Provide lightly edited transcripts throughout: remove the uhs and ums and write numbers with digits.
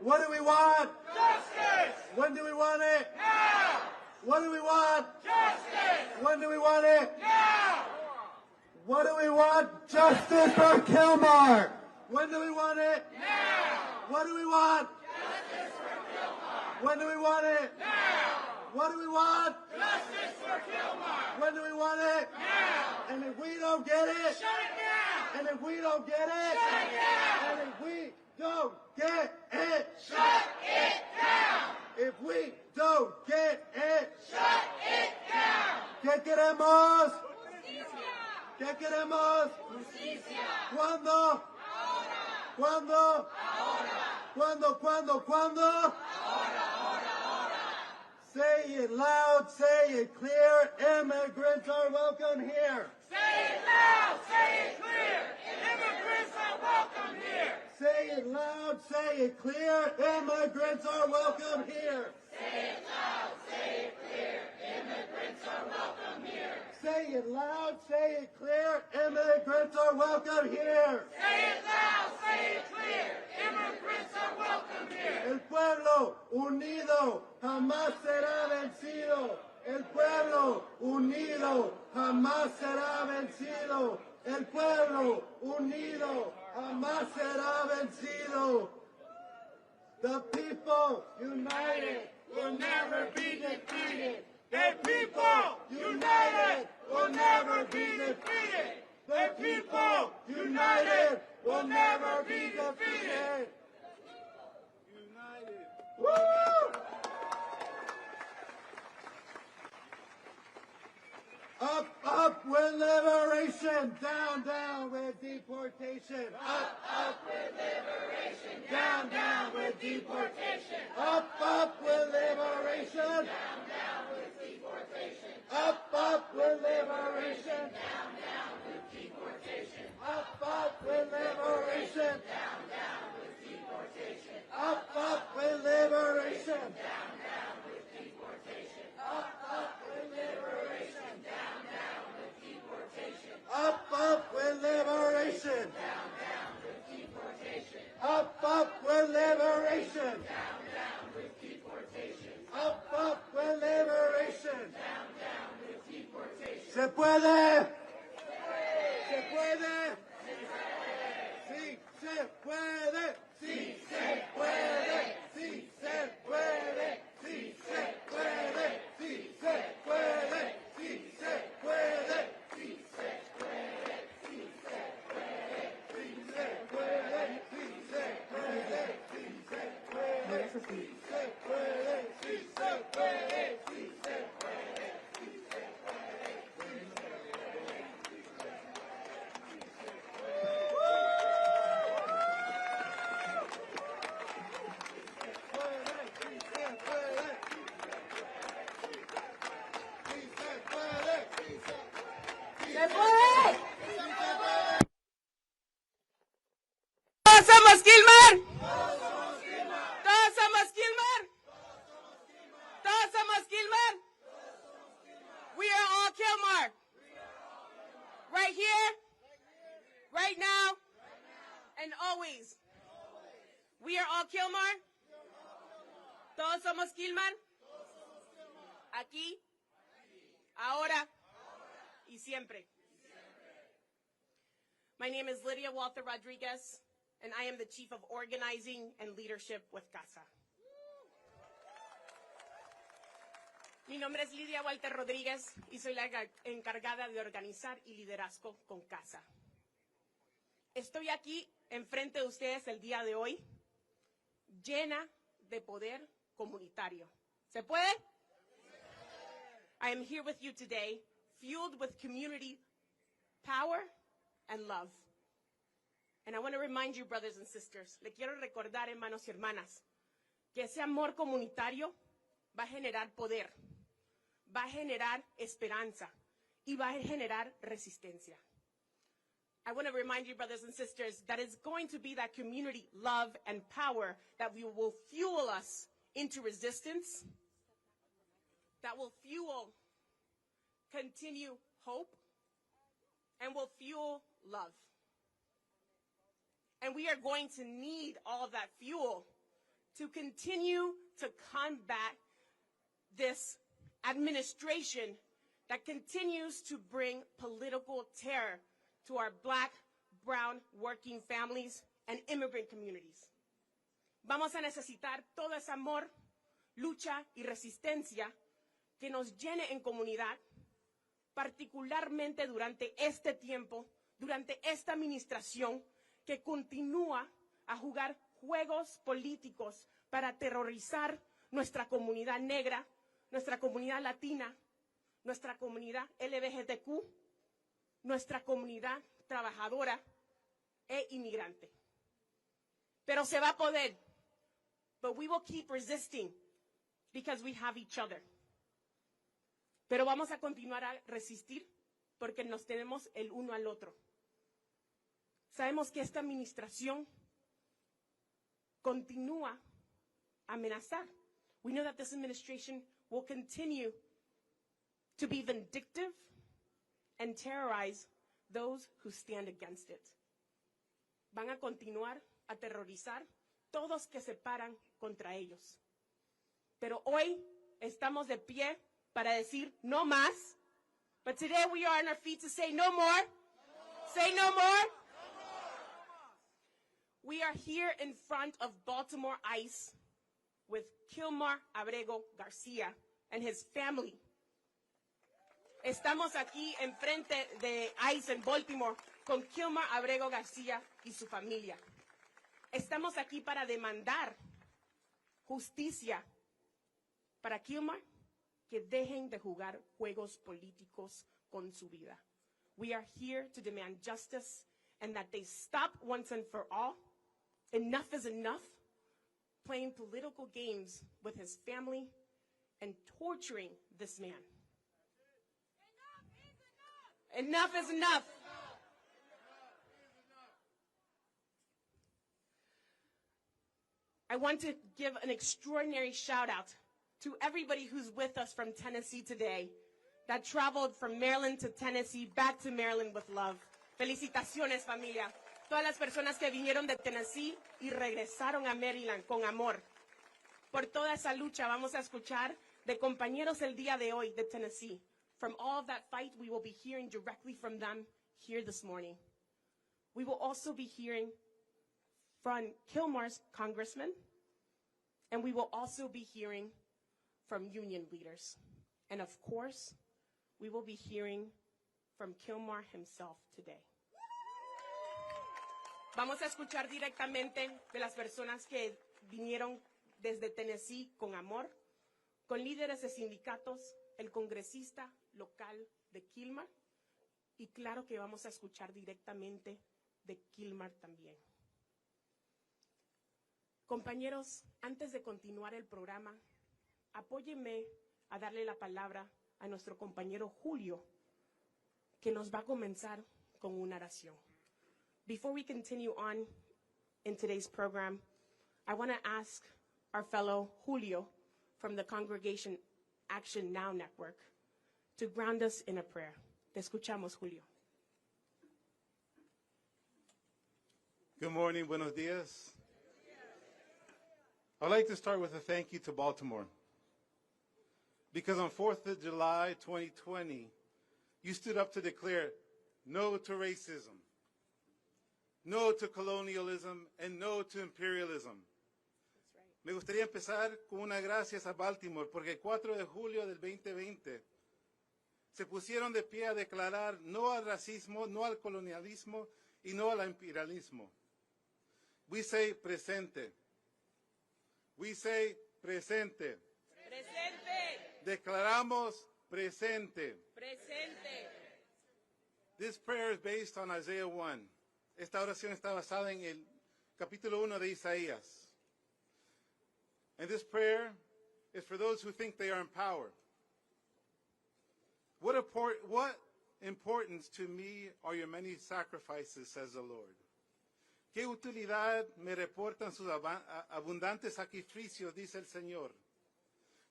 What do we want? Justice! When do we want it? Now! What do we want? Justice! When do we want it? Now! What do we want? Justice for Kilmar! When do we want it? Now! What do we want? Justice for Kilmar! When do we want it? Now! What do we want? Justice for Kilmar! When do we want it? Now! And if we don't get it, Shut it down! and if we don't get it, Shut it down! and if we don't get it, Shut it down! if we don't get it, Shut it down! ¿qué queremos? Justicia! ¿Qué queremos? Justicia! ¿Cuándo? Ahora! ¿Cuándo? Ahora! ¿Cuándo? Say it loud, say it clear, immigrants are welcome here. Say it loud, say it clear. Immigrants are welcome here. Say it loud, say it clear, immigrants are welcome here. Say it loud, say it clear. Immigrants are welcome here. Say it loud, say it clear, immigrants are welcome here. Say it loud, say it clear. Immigrants are welcome here. El pueblo unido jamás será vencido. El pueblo unido jamás será vencido. El pueblo unido jamás será vencido. The people united Will never be defeated. The people united will never be defeated. The people united will never be defeated. United. Woo! Up with liberation, down with deportation. Up with liberation. Down with deportation. Up with liberation. Down with deportation. Up with liberation. Down with deportation. Up with liberation. Down with deportation. Up with liberation. Down with deportation. Up with liberation. Down with deportation. Up with liberation. Down with deportation. Up with liberation. Down with deportation. Up with liberation. Down with deportation. Se puede. Se puede. Sí, se puede. Sí, se puede. Sí, se puede. Sí, se puede. Sí, se puede. Sí, se puede. Sí, se puede. Sí, se puede. Sí, se puede. Sí, se puede. Sí, se puede. Sí, se puede. Sí, se puede. Sí, se puede. Sí, se puede. ¡Se puede! ¡Todos somos Kilmer! ¡Todos somos Kilmer! ¡Todos somos Kilmer! We are all Kilmar. Right here, right now, and always. We are all Kilmar. Todos somos Kilmar. Aquí, ahora y siempre. My name is Lydia Walter Rodriguez, and I am the Chief of Organizing and Leadership with CASA. Mi nombre es Lidia Walter Rodríguez y soy la encargada de organizar y liderazgo con CASA. Estoy aquí enfrente de ustedes el día de hoy, llena de poder comunitario. ¿Se puede? I am here with you today, fueled with community power and love. And I want to remind you, brothers and sisters, le quiero recordar, hermanos y hermanas, que ese amor comunitario va a generar poder, va a generar esperanza y va a generar resistencia. I want to remind you, brothers and sisters, that it's going to be that community love and power that will fuel us into resistance, that will fuel continue hope, and will fuel love. And we are going to need all that fuel to continue to combat this administration that continues to bring political terror to our Black, brown, working families and immigrant communities. Vamos a necesitar todo ese amor, lucha y resistencia que nos llene en comunidad, particularmente durante este tiempo, durante esta administración que continúa a jugar juegos políticos para aterrorizar nuestra comunidad negra, nuestra comunidad latina, nuestra comunidad LGBTQ, nuestra comunidad trabajadora e inmigrante. Pero se va a poder. But we will keep resisting because we have each other. Pero vamos a continuar a resistir porque nos tenemos el uno al otro. Sabemos que esta administración continúa a amenazar. We know that this administration will continue to be vindictive and terrorize those who stand against it. Van a continuar a aterrorizar todos que se paran contra ellos. Pero hoy estamos de pie para decir no más. But today we are on our feet to say no more. Say no more. We are here in front of Baltimore ICE with Kilmar Abrego García and his family. Estamos aquí enfrente de ICE en Baltimore con Kilmer Abrego García y su familia. Estamos aquí para demandar justicia para Kilmer, que dejen de jugar juegos políticos con su vida. We are here to demand justice and that they stop once and for all. Enough is enough, playing political games with his family and torturing this man. Enough is enough. I want to give an extraordinary shout out to everybody who's with us from Tennessee today, that traveled from Maryland to Tennessee, back to Maryland with love. Felicitaciones, familia. Todas las personas que vinieron de Tennessee y regresaron a Maryland con amor. Por toda esa lucha vamos a escuchar de compañeros el día de hoy de Tennessee. From all of that fight, we will be hearing directly from them here this morning. We will also be hearing from Kilmar's congressman, and we will also be hearing from union leaders. And of course, we will be hearing from Kilmar himself today. Vamos a escuchar directamente de las personas que vinieron desde Tennessee con amor, con líderes de sindicatos, el congresista local de Kilmar, y claro que vamos a escuchar directamente de Kilmar también. Compañeros, antes de continuar el programa, apóyenme a darle la palabra a nuestro compañero Julio, que nos va a comenzar con una oración. Before we continue on in today's program, I want to ask our fellow Julio from the Congregation Action Now Network to ground us in a prayer. Te escuchamos, Julio. Good morning, buenos dias. I'd like to start with a thank you to Baltimore. Because on 4th of July, 2020, you stood up to declare no to racism, no to colonialism, and no to imperialism. Me gustaría empezar con una gracias a Baltimore, porque el 4 de julio del 2020 se pusieron de pie a declarar no al racismo, no al colonialismo y no al imperialismo. We say presente. We say presente. Presente. Declaramos presente. Presente. This prayer is based on Isaiah 1. Esta oración está basada en el capítulo 1 de Isaías. And this prayer is for those who think they are in power. What importance to me are your many sacrifices, says the Lord. ¿Qué utilidad me reportan sus abundantes sacrificios, dice el Señor?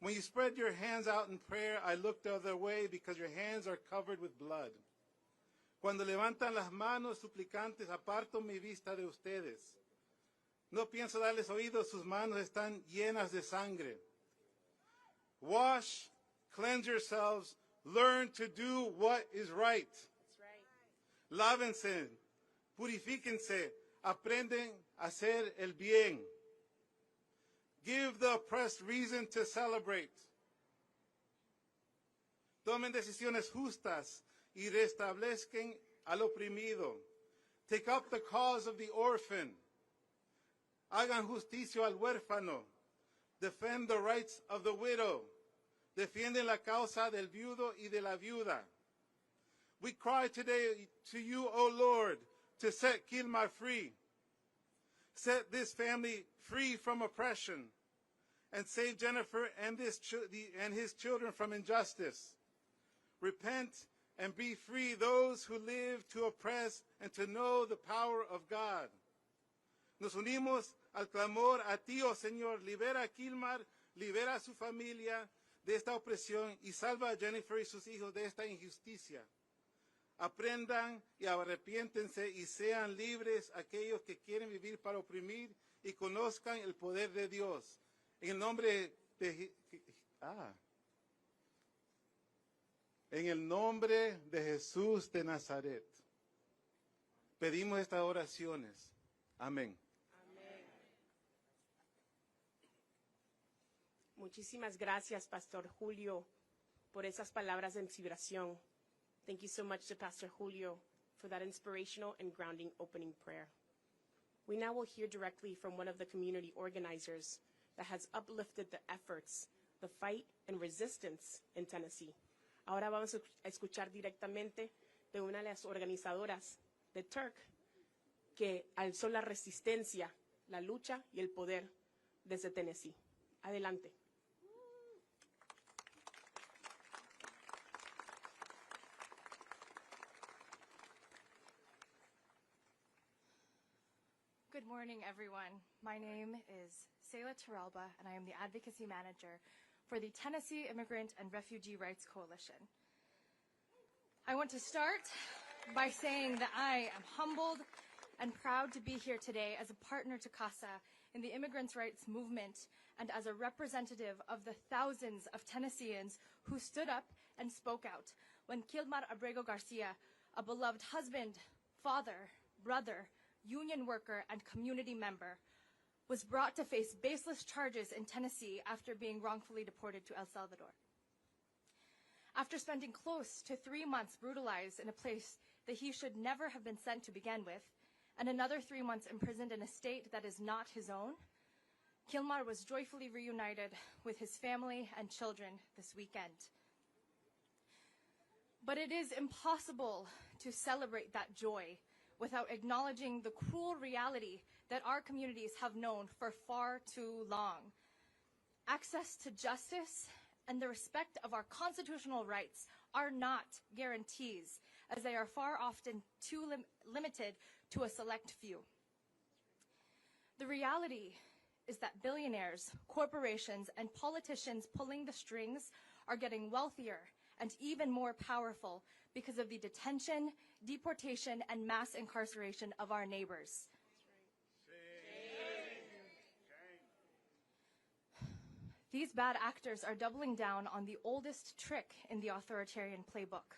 When you spread your hands out in prayer, I look the other way because your hands are covered with blood. Cuando levantan las manos suplicantes, aparto mi vista de ustedes. No pienso darles oídos, sus manos están llenas de sangre. Wash, cleanse yourselves, learn to do what is right. That's right. Lávense, purifíquense, aprenden a hacer el bien. Give the oppressed reason to celebrate. Tomen decisiones justas y restablezcan al oprimido. Take up the cause of the orphan. Hagan justicia al huérfano. Defend the rights of the widow. Defienden la causa del viudo y de la viuda. We cry today to you, O Lord, to set Kilmar free. Set this family free from oppression and save Jennifer and his children from injustice. Repent and be free those who live to oppress and to know the power of God. Nos unimos al clamor a ti, oh Señor, libera a Kilmar, libera a su familia de esta opresión y salva a Jennifer y sus hijos de esta injusticia. Aprendan y arrepiéntense y sean libres aquellos que quieren vivir para oprimir y conozcan el poder de Dios. En el nombre de Jesús de Nazaret, pedimos estas oraciones. Amén. Muchísimas gracias, Pastor Julio, por esas palabras de inspiración. Thank you so much to Pastor Julio for that inspirational and grounding opening prayer. We now will hear directly from one of the community organizers that has uplifted the efforts, the fight, and resistance in Tennessee. Ahora vamos a escuchar directamente de una de las organizadoras de Turk que alzó la resistencia, la lucha y el poder desde Tennessee. Adelante. Good morning, everyone. My name is Sayla Terralba, and I am the Advocacy Manager for the Tennessee Immigrant and Refugee Rights Coalition. I want to start by saying that I am humbled and proud to be here today as a partner to CASA in the immigrants' rights movement and as a representative of the thousands of Tennesseans who stood up and spoke out when Kilmar Abrego García, a beloved husband, father, brother, union worker, and community member, was brought to face baseless charges in Tennessee after being wrongfully deported to El Salvador. After spending close to 3 months brutalized in a place that he should never have been sent to begin with, and another 3 months imprisoned in a state that is not his own, Kilmar was joyfully reunited with his family and children this weekend. But it is impossible to celebrate that joy without acknowledging the cruel reality that our communities have known for far too long. Access to justice and the respect of our constitutional rights are not guarantees, as they are far often too limited to a select few. The reality is that billionaires, corporations, and politicians pulling the strings are getting wealthier and even more powerful because of the detention, deportation, and mass incarceration of our neighbors. These bad actors are doubling down on the oldest trick in the authoritarian playbook,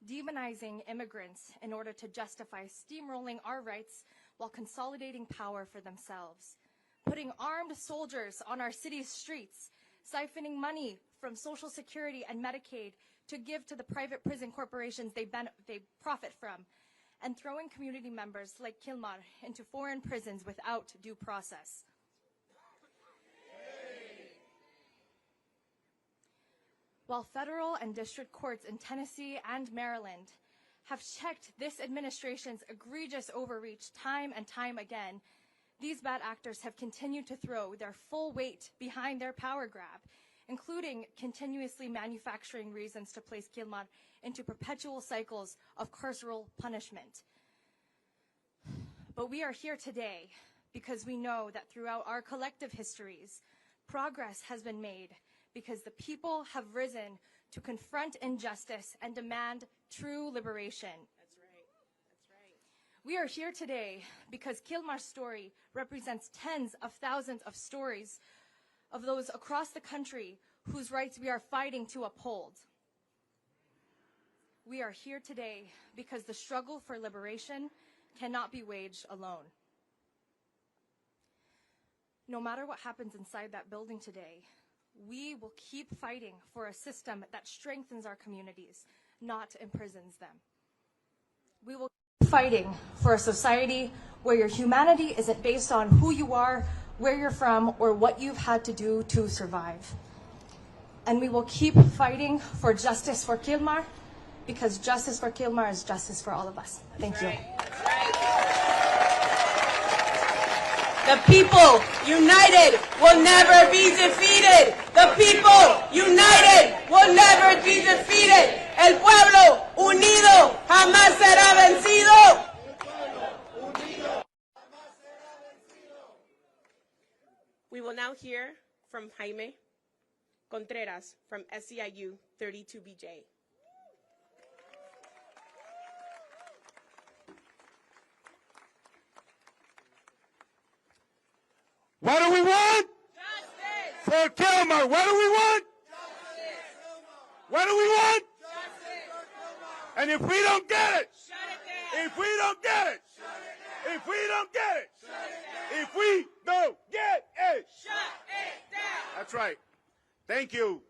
demonizing immigrants in order to justify steamrolling our rights while consolidating power for themselves, putting armed soldiers on our city's streets, siphoning money from Social Security and Medicaid to give to the private prison corporations they profit from, and throwing community members like Kilmar into foreign prisons without due process. While federal and district courts in Tennessee and Maryland have checked this administration's egregious overreach time and time again, these bad actors have continued to throw their full weight behind their power grab, including continuously manufacturing reasons to place Kilmar into perpetual cycles of carceral punishment. But we are here today because we know that throughout our collective histories, progress has been made because the people have risen to confront injustice and demand true liberation. That's right. That's right. We are here today because Kilmar's story represents tens of thousands of stories of those across the country whose rights we are fighting to uphold. We are here today because the struggle for liberation cannot be waged alone. No matter what happens inside that building today, we will keep fighting for a system that strengthens our communities, not imprisons them. We will keep fighting for a society where your humanity isn't based on who you are, where you're from, or what you've had to do to survive. And we will keep fighting for justice for Kilmar, because justice for Kilmar is justice for all of us. Thank you. The people united will never be defeated. The people united will never be defeated. El pueblo unido jamás será vencido. We will now hear from Jaime Contreras from SEIU 32BJ. What do we want? Justice! For Kilmar, what do we want? Justice! What do we want? Justice! And if we don't get it, Shut it down! if we don't get it, if we don't get it, if we don't get it. Shut it down! That's right. Thank you,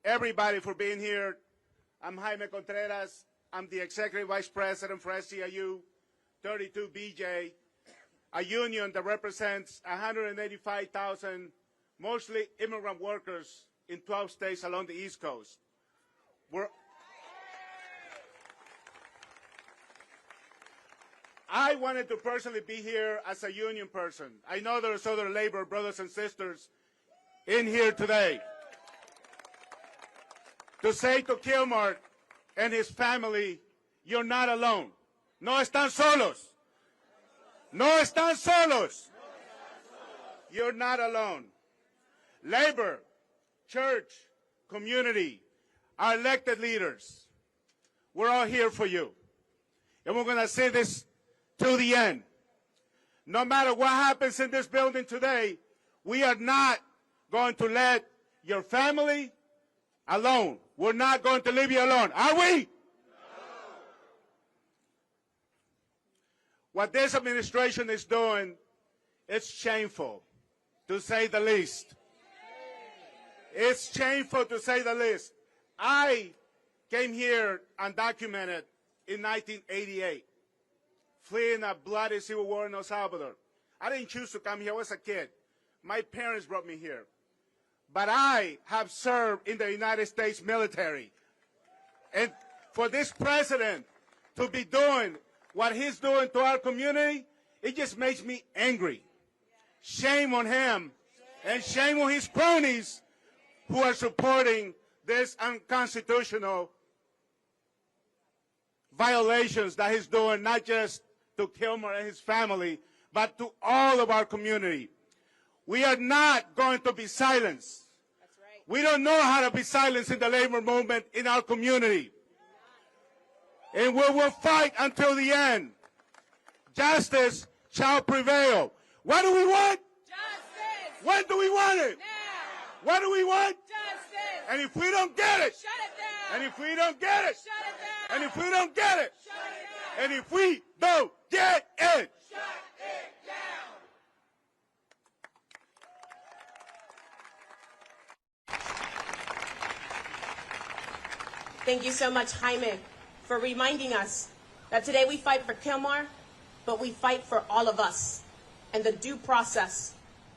everybody, for being here. I'm Jaime Contreras. I'm the Executive Vice President for SEIU 32BJ, a union that represents 185,000 mostly immigrant workers in 12 states along the East Coast. I wanted to personally be here as a union person. I know there's other labor brothers and sisters in here today. To say to Kilmar and his family, you're not alone. No están solos. No están solos. You're not alone. Labor, church, community, our elected leaders, we're all here for you. And we're going to say this to the end. No matter what happens in this building today, we are not going to let your family alone. We're not going to leave you alone. Are we? No. What this administration is doing, it's shameful, to say the least. It's shameful, to say the least. I came here undocumented in 1988, fleeing a bloody civil war in El Salvador. I didn't choose to come here. I was a kid. My parents brought me here. But I have served in the United States military. And for this president to be doing what he's doing to our community, it just makes me angry. Shame on him, and shame on his cronies who are supporting this unconstitutional violations that he's doing, not just to Kilmar and his family, but to all of our community. We are not going to be silenced. That's right. We don't know how to be silenced in the labor movement in our community. And we will fight until the end. Justice shall prevail. What do we want? Justice! When do we want it? Now! What do we want? Justice! And if we don't get it, Shut it down! and if we don't get it, Shut it down! and if we don't get it, Shut it down! and if we don't get it, Shut it down! Thank you so much, Jaime, for reminding us that today we fight for Kilmar, but we fight for all of us and the due process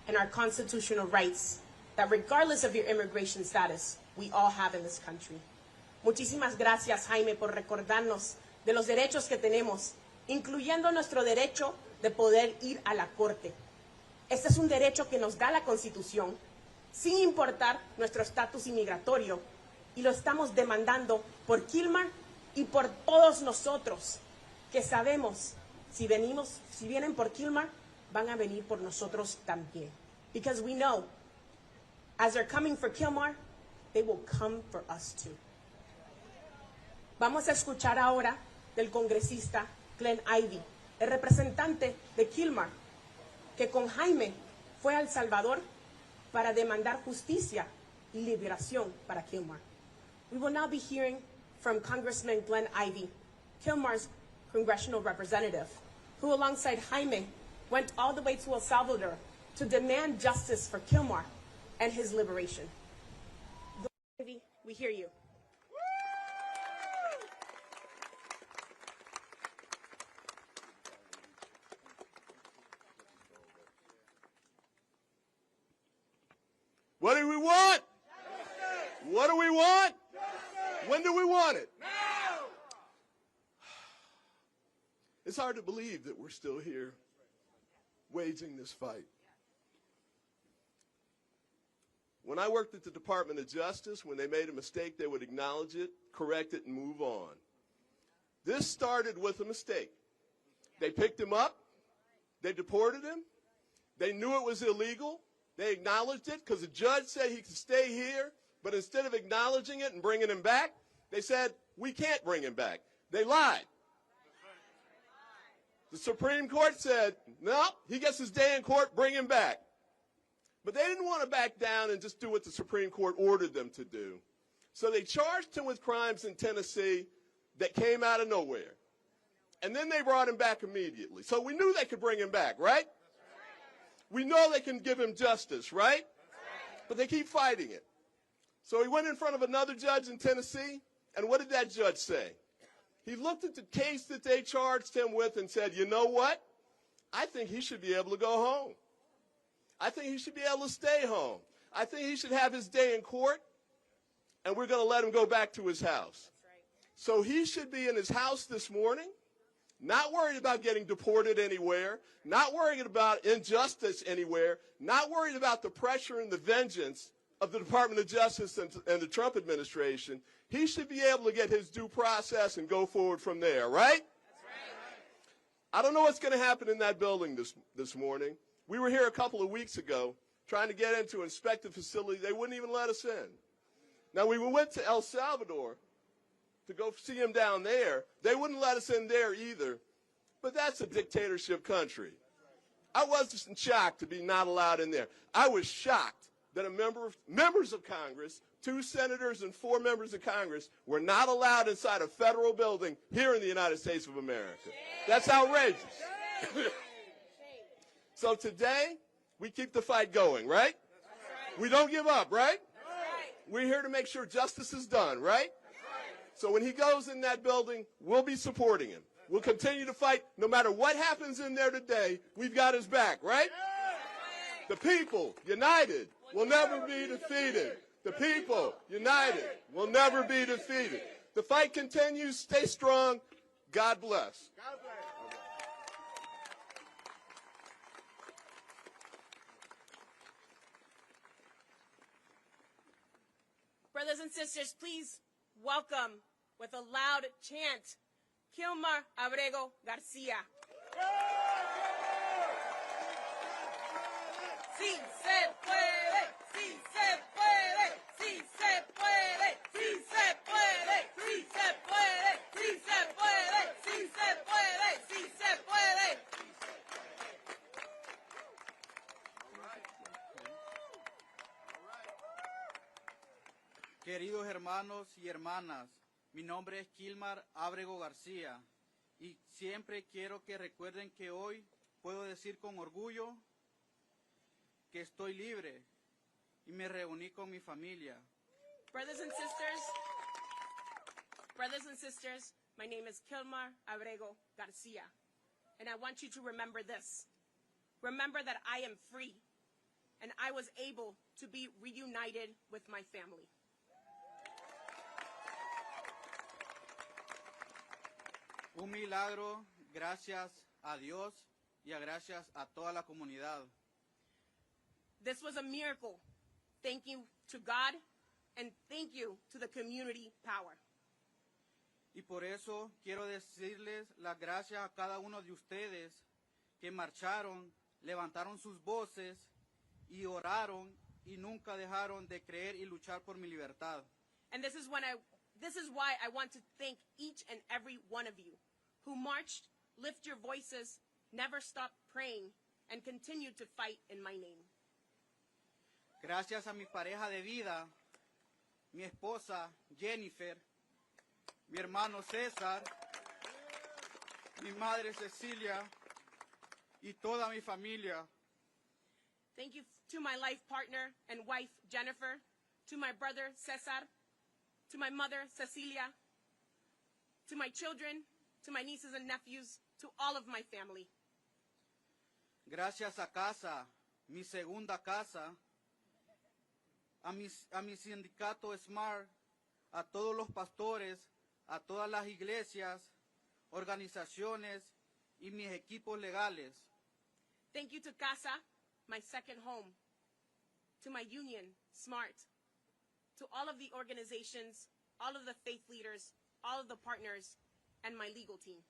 and our constitutional rights that regardless of your immigration status, we all have in this country. Muchísimas gracias, Jaime, por recordarnos de los derechos que tenemos, incluyendo nuestro derecho de poder ir a la corte. Este es un derecho que nos da la Constitución, sin importar nuestro estatus inmigratorio, y lo estamos demandando por Kilmar y por todos nosotros, que sabemos, si vienen por Kilmar, van a venir por nosotros también. Because we know, as they're coming for Kilmar, they will come for us too. Vamos a escuchar ahora del congresista Glenn Ivey, el representante de Kilmar, que con Jaime fue a El Salvador para demandar justicia y liberación para Kilmar. We will now be hearing from Congressman Glenn Ivey, Kilmar's congressional representative, who alongside Jaime went all the way to El Salvador to demand justice for Kilmar and his liberation. Ivey, we hear you. What do we want? What do we want? When do we want it? Now! It's hard to believe that we're still here waging this fight. When I worked at the Department of Justice, when they made a mistake, they would acknowledge it, correct it, and move on. This started with a mistake. They picked him up. They deported him. They knew it was illegal. They acknowledged it because the judge said he could stay here, but instead of acknowledging it and bringing him back, they said, we can't bring him back. They lied. The Supreme Court said, no, he gets his day in court, bring him back. But they didn't want to back down and just do what the Supreme Court ordered them to do. So they charged him with crimes in Tennessee that came out of nowhere. And then they brought him back immediately. So we knew they could bring him back, right? We know they can give him justice, right? But they keep fighting it. So he went in front of another judge in Tennessee, and what did that judge say? He looked at the case that they charged him with and said, you know what? I think he should be able to go home. I think he should be able to stay home. I think he should have his day in court, and we're going to let him go back to his house. So he should be in his house this morning, not worried about getting deported anywhere, not worried about injustice anywhere, not worried about the pressure and the vengeance of the Department of Justice and the Trump administration. He should be able to get his due process and go forward from there, right? I don't know what's going to happen in that building this morning. We were here a couple of weeks ago trying to get in to inspect the facility. They wouldn't even let us in. Now, we went to El Salvador to go see him down there. They wouldn't let us in there either. But that's a dictatorship country. I wasn't shocked to be not allowed in there. I was shocked that members of Congress, 2 senators and 4 members of Congress, were not allowed inside a federal building here in the United States of America. That's outrageous. So today, we keep the fight going, right? We don't give up, right? We're here to make sure justice is done, right? So when he goes in that building, we'll be supporting him. We'll continue to fight. No matter what happens in there today, we've got his back, right? The people, united, will never be defeated. The people, united, will never be defeated. The fight continues. Stay strong. God bless. Brothers and sisters, please welcome with a loud chant, Kilmar Abrego García. Sí se puede, sí se puede, sí se puede, sí se puede, sí se puede, sí se puede, sí se puede, sí se puede. Queridos hermanos y hermanas, mi nombre es Kilmar Abrego García y siempre quiero que recuerden que hoy puedo decir con orgullo que estoy libre y me reuní con mi familia. Brothers and sisters, my name is Kilmar Abrego García, and I want you to remember this. Remember that I am free, and I was able to be reunited with my family. Un milagro, gracias a Dios y gracias a toda la comunidad. This was a miracle. Thank you to God, and thank you to the community power. Y por eso quiero decirles las gracias a cada uno de ustedes que marcharon, levantaron sus voces y oraron y nunca dejaron de creer y luchar por mi libertad. And this is why I want to thank each and every one of you who marched, lift your voices, never stop praying, and continue to fight in my name. Gracias a mi pareja de vida, mi esposa Jennifer, mi hermano César, mi madre Cecilia y toda mi familia. Thank you to my life partner and wife, Jennifer, to my brother, Cesar, to my mother, Cecilia, to my children, to my nieces and nephews, to all of my family. Gracias a casa, mi segunda casa, a mi sindicato SMART, a todos los pastores, a todas las iglesias, organizaciones y mis equipos legales. Thank you to CASA, my second home, to my union, SMART, to all of the organizations, all of the faith leaders, all of the partners, and my legal team.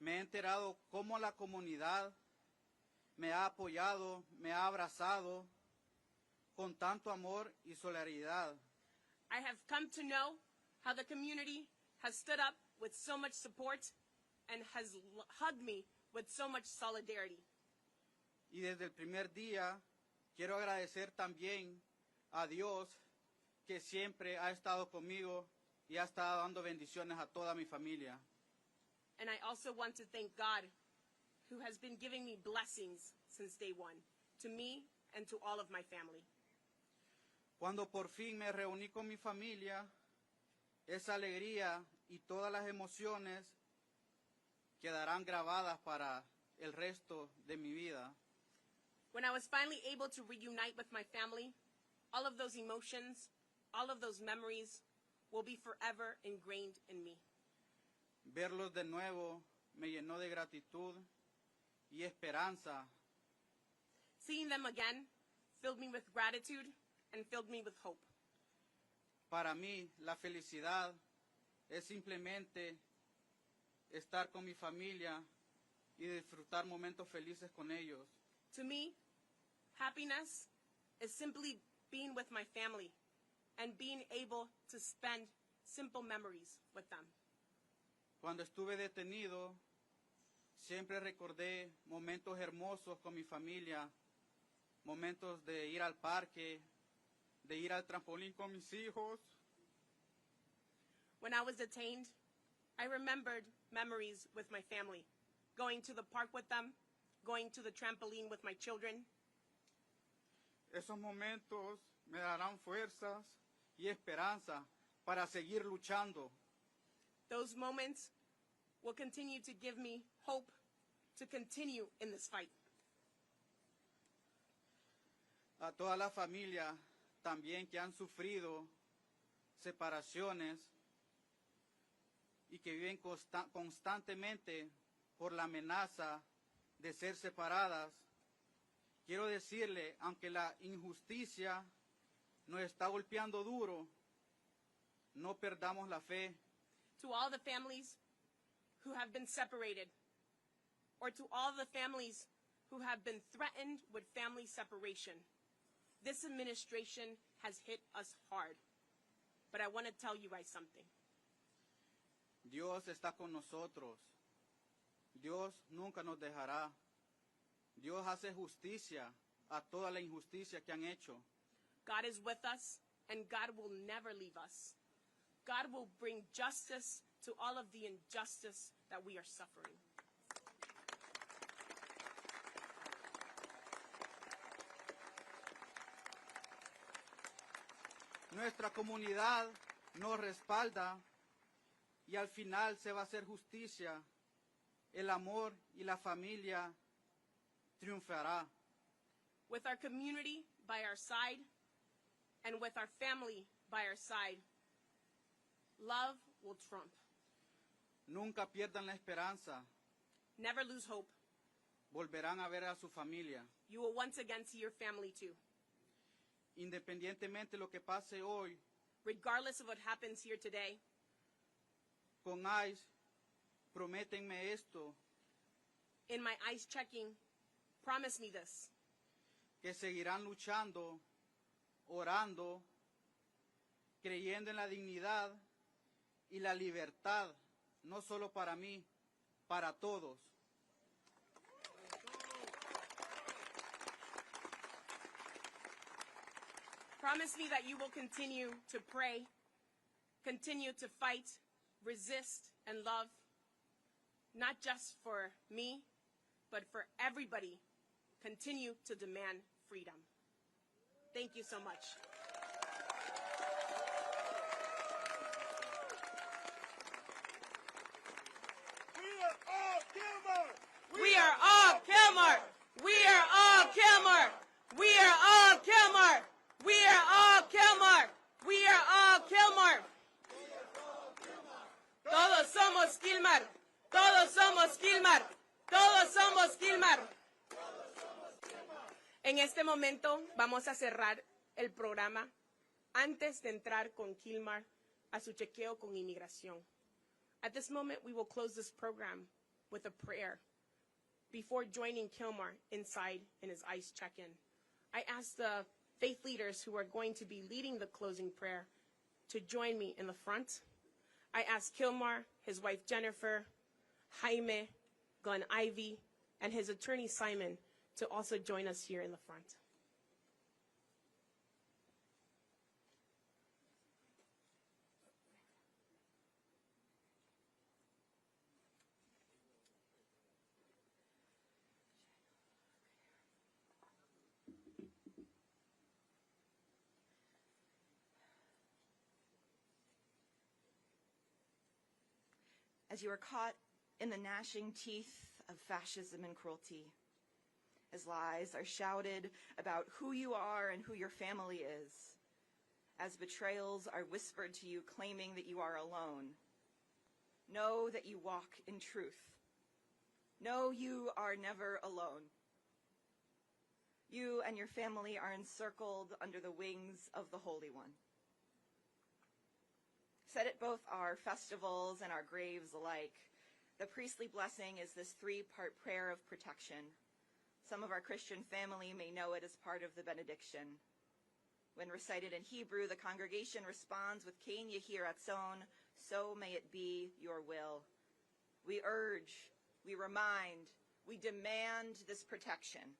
Me he enterado cómo la comunidad me ha apoyado, me ha abrazado con tanto amor y solidaridad. I have come to know how the community has stood up with so much support and has hugged me with so much solidarity. Y desde el primer día quiero agradecer también a Dios que siempre ha estado conmigo y ha estado dando bendiciones a toda mi familia. And I also want to thank God, who has been giving me blessings since day one, to me and to all of my family. Cuando por fin me reuní con mi familia, esa alegría y todas las emociones quedarán grabadas para el resto de mi vida. When I was finally able to reunite with my family, all of those emotions, all of those memories will be forever ingrained in me. Verlos de nuevo me llenó de gratitud y esperanza. Seeing them again filled me with gratitude and filled me with hope. Para mí, la felicidad es simplemente estar con mi familia y disfrutar momentos felices con ellos. To me, happiness is simply being with my family and being able to spend simple memories with them. Cuando estuve detenido, siempre recordé momentos hermosos con mi familia, momentos de ir al parque, de ir al trampolín con mis hijos. When I was detained, I remembered memories with my family, going to the park with them, going to the trampoline with my children. Esos momentos me darán fuerzas y esperanza para seguir luchando. Those moments will continue to give me hope to continue in this fight. A toda la familia también que han sufrido separaciones y que viven constantemente por la amenaza de ser separadas, quiero decirle, aunque la injusticia nos está golpeando duro, no perdamos la fe. To all the families who have been separated, or to all the families who have been threatened with family separation, this administration has hit us hard. But I want to tell you guys something. Dios está con nosotros. Dios nunca nos dejará. Dios hace justicia a toda la injusticia que han hecho. God is with us, and God will never leave us. God will bring justice to all of the injustice that we are suffering. Nuestra comunidad nos respalda y al final se va a hacer justicia. El amor y la familia triunfará. With our community by our side, and with our family by our side, love will trump. Nunca pierdan la esperanza. Never lose hope. Volverán a ver a su familia. You will once again see your family too. Independientemente de lo que pase hoy, Regardless of what happens here today, con ICE, prométenme esto, in my ICE checking, promise me this, que seguirán luchando, orando, creyendo en la dignidad y la libertad, no solo para mí, para todos. Promise me that you will continue to pray, continue to fight, resist, and love, not just for me, but for everybody. Continue to demand freedom. Thank you so much. We are all Kilmer. We are all Kilmer. We are all Kilmer. We are all Kilmer. We are all Kilmer. Todos somos Kilmar. Todos somos Kilmar. Todos somos Kilmar. En este momento vamos a cerrar el programa antes de entrar con Kilmar a su chequeo con Inmigración. At this moment, we will close this program with a prayer before joining Kilmar inside in his ICE check-in. I ask the faith leaders who are going to be leading the closing prayer to join me in the front. I ask Kilmar, his wife Jennifer, Jaime, Glenn Ivy, and his attorney Simon to also join us here in the front. As you are caught in the gnashing teeth of fascism and cruelty, as lies are shouted about who you are and who your family is, as betrayals are whispered to you claiming that you are alone, know that you walk in truth. Know you are never alone. You and your family are encircled under the wings of the Holy One. Said at both our festivals and our graves alike, the priestly blessing is this three-part prayer of protection. Some of our Christian family may know it as part of the benediction. When recited in Hebrew, the congregation responds with Ken Yehi Ratzon, so may it be your will. We urge, we remind, we demand this protection.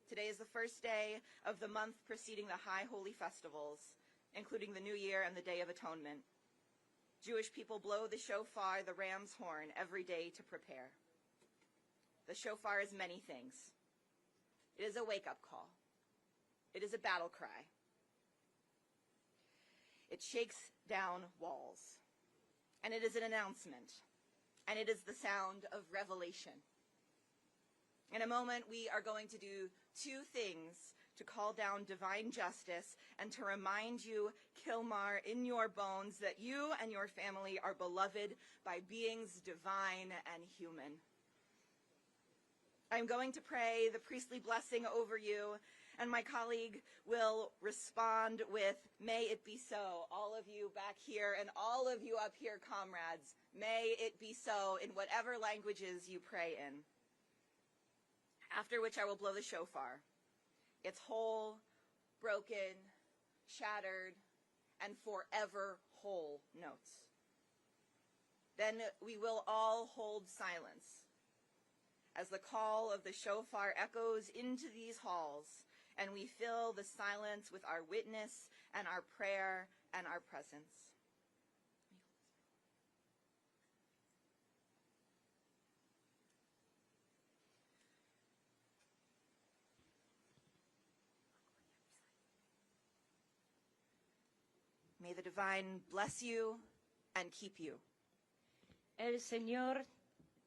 Today is the first day of the month preceding the High Holy Festivals, including the New Year and the Day of Atonement. Jewish people blow the shofar, the ram's horn, every day to prepare. The shofar is many things. It is a wake-up call. It is a battle cry. It shakes down walls. And it is an announcement. And it is the sound of revelation. In a moment, we are going to do two things to call down divine justice and to remind you, Kilmar, in your bones, that you and your family are beloved by beings divine and human. I'm going to pray the priestly blessing over you, and my colleague will respond with, may it be so. All of you back here and all of you up here, comrades, may it be so in whatever languages you pray in. After which I will blow the shofar. Its whole, broken, shattered, and forever whole notes. Then we will all hold silence as the call of the shofar echoes into these halls, and we fill the silence with our witness and our prayer and our presence. May the divine bless you and keep you. El Señor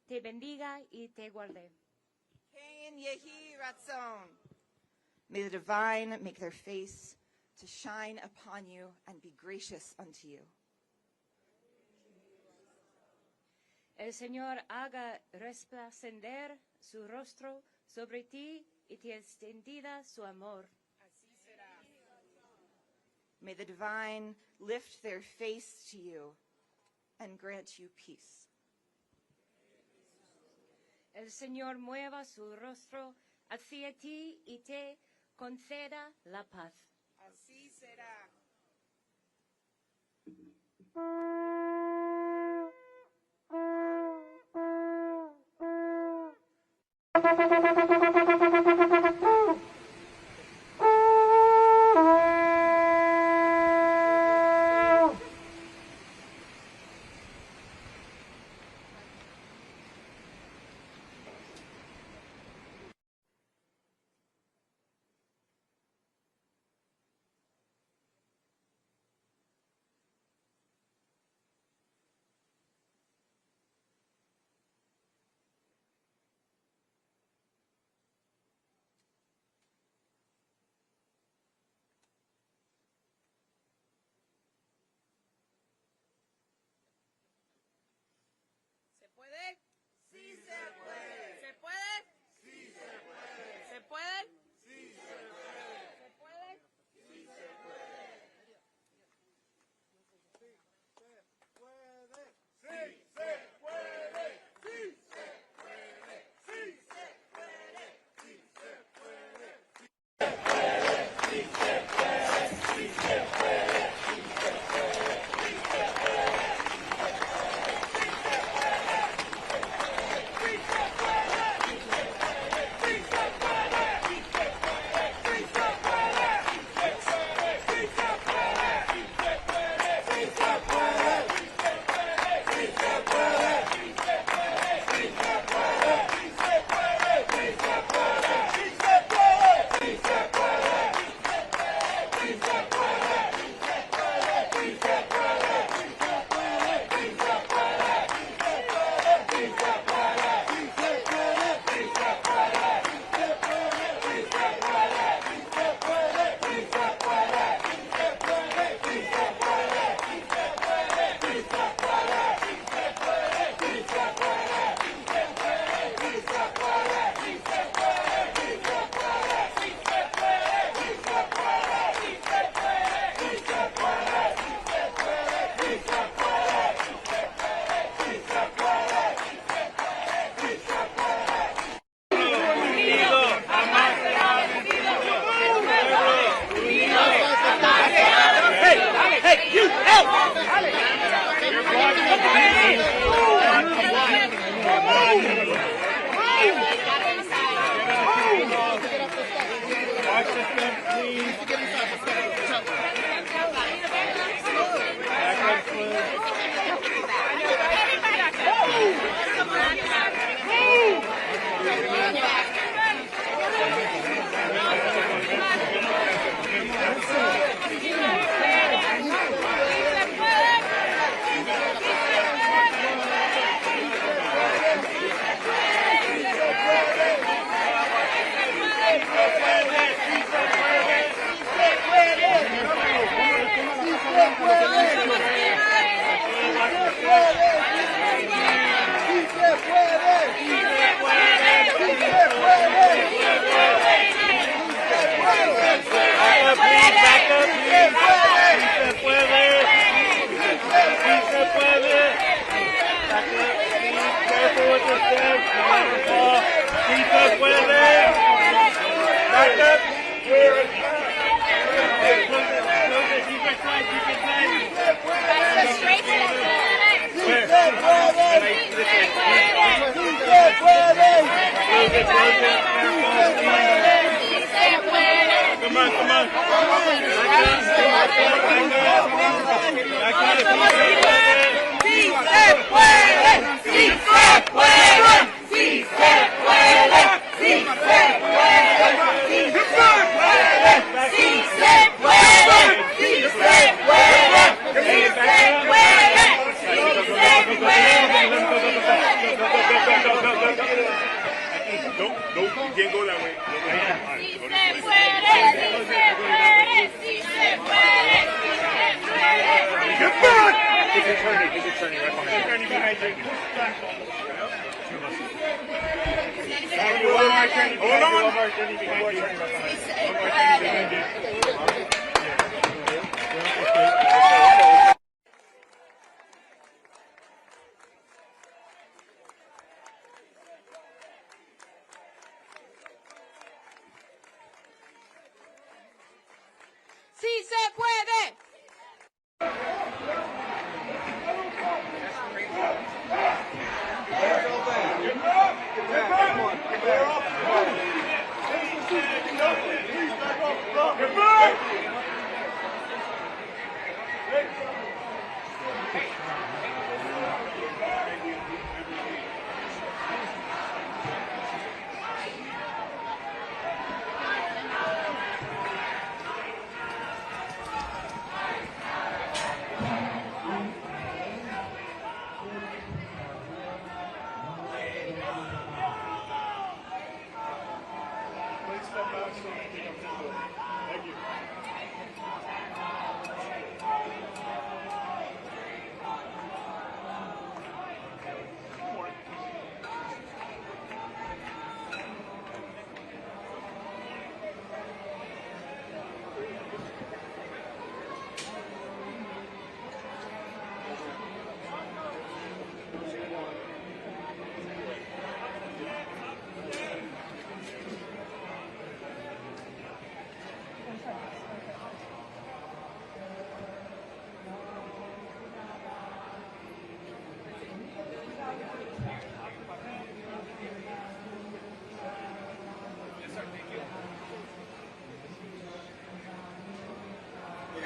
te bendiga y te guarde. Ken Yehi Ratzon. May the divine make their face to shine upon you and be gracious unto you. El Señor haga resplandecer su rostro sobre ti y te extendida su amor. May the divine lift their face to you and grant you peace. El Señor mueva su rostro hacia ti y te conceda la paz. Así será. ¡Sí se puede! Clear off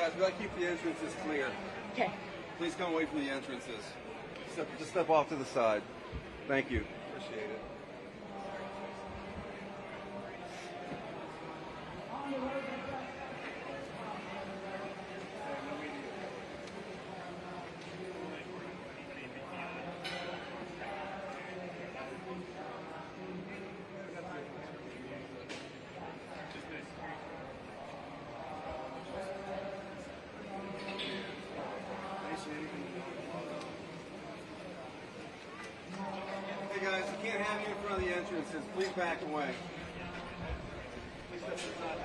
Guys, we gotta keep the entrances clear. Okay. Please come away from the entrances. Just step off to the side. Thank you. Appreciate it. Hey guys, we can't have you in front of the entrances. Please back away. Please step aside.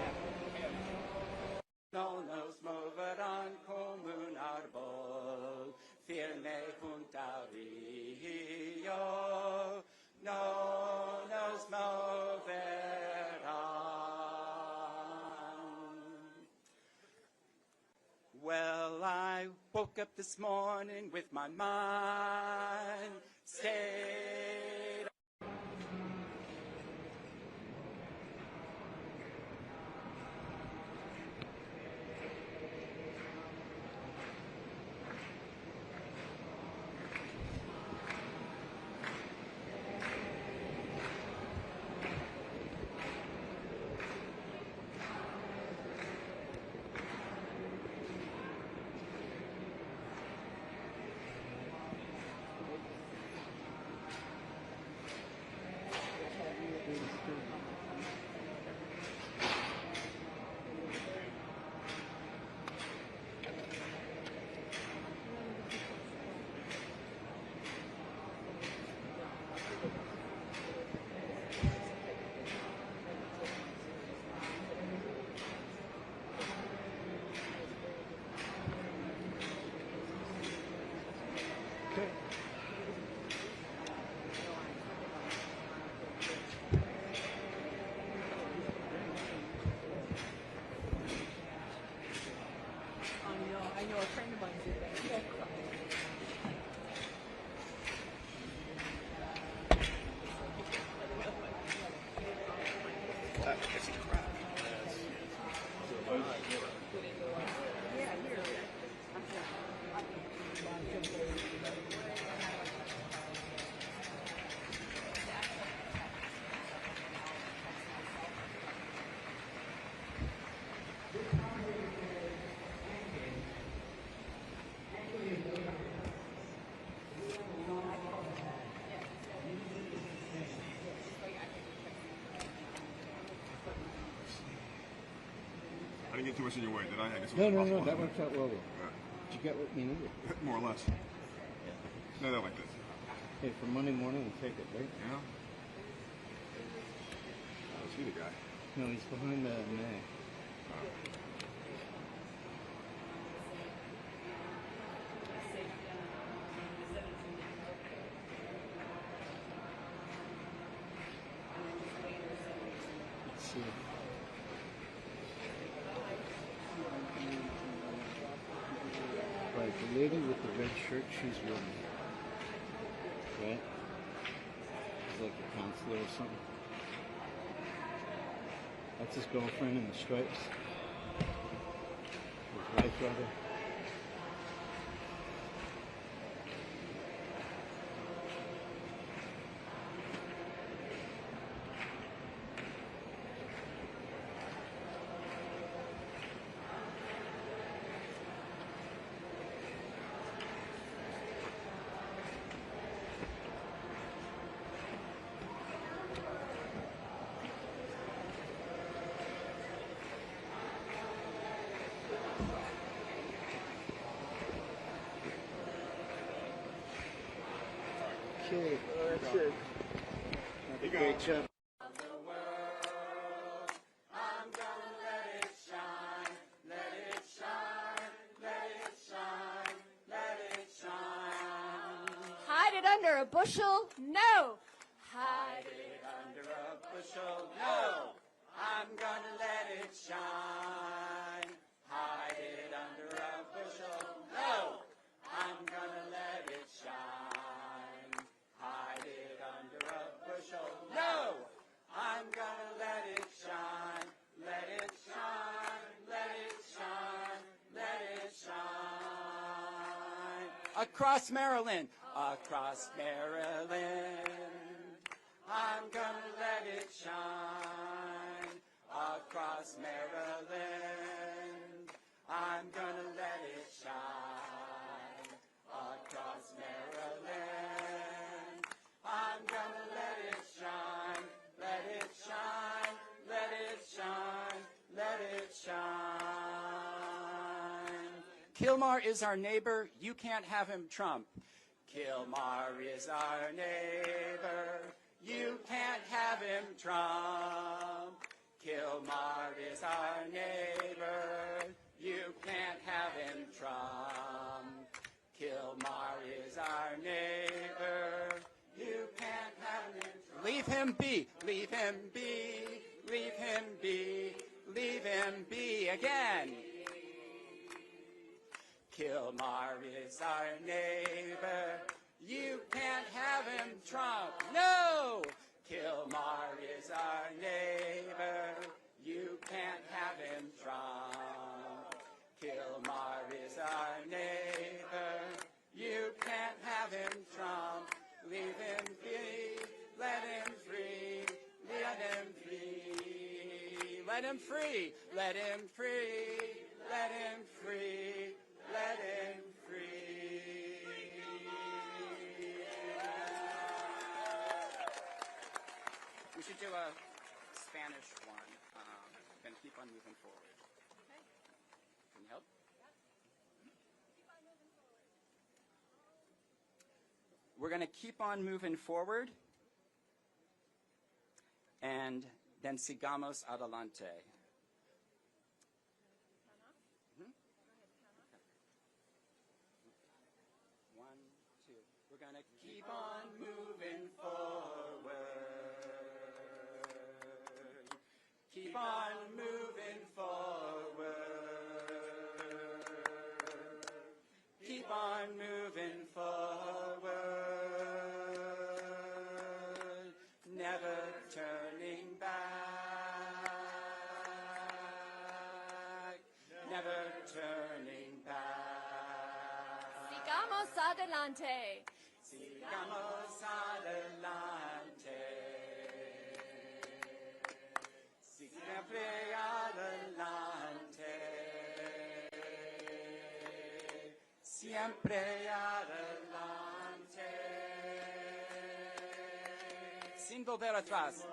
No nos moverán como un árbol firme junto al río. No nos moverán. Well, I woke up this morning with my mind stayed. I know a friend of mine did that. I didn't get too much in your way, did I? I guess it No, was no, possible. that worked out well. Yeah. Did you get what you needed? More or less. No, they're like this. Hey, for Monday morning, we'll take it, right? Yeah. Oh, is he the guy? No, he's behind the May. Let's see. Right, the lady with the red shirt, she's with me. Right? She's like a counselor or something. That's his girlfriend in the stripes. His wife, brother. Okay. Well, that's it. Great job. I'm gonna let it shine, let it shine, let it shine, let it shine. Hide it under a bushel? No. Hide it under a bushel, no. I'm gonna let it shine. Hide it under a bushel, no. I'm gonna let it shine. Hide it under a bushel, no. I'm gonna let it shine. Let it shine, let it shine, let it shine. Across Maryland, across Maryland. I'm gonna let it shine. Across Maryland. I'm gonna let it shine. Across Maryland. I'm gonna let it shine. Let it shine. Let it shine. Let it shine. Kilmar is our neighbor. You can't have him trump. Kilmar is our neighbor. You can't have him trump. Kilmar is our neighbor. You can't have him trump. Kilmar is our neighbor. You can't have him trump. Leave him be. Leave him be. Leave him be. Leave him be again. Kilmar is our neighbor. You can't have him trump. No! Kilmar is our neighbor. You can't have him trump. Kilmar is our neighbor. You can't have him trump. Leave him be. Let him free. Let him free. Let him free. Let him free. Let him free. Let him free. We should do a Spanish one, and keep on moving forward. Okay. Can you help? We're going to keep on moving forward, and then sigamos adelante. One, two. We're going to keep on moving forward. Keep on moving forward. Keep on moving forward. Never turning back. Never turning back. Sigamos adelante. Sigamos adelante. Siempre adelante. Siempre adelante. Sin volver atrás.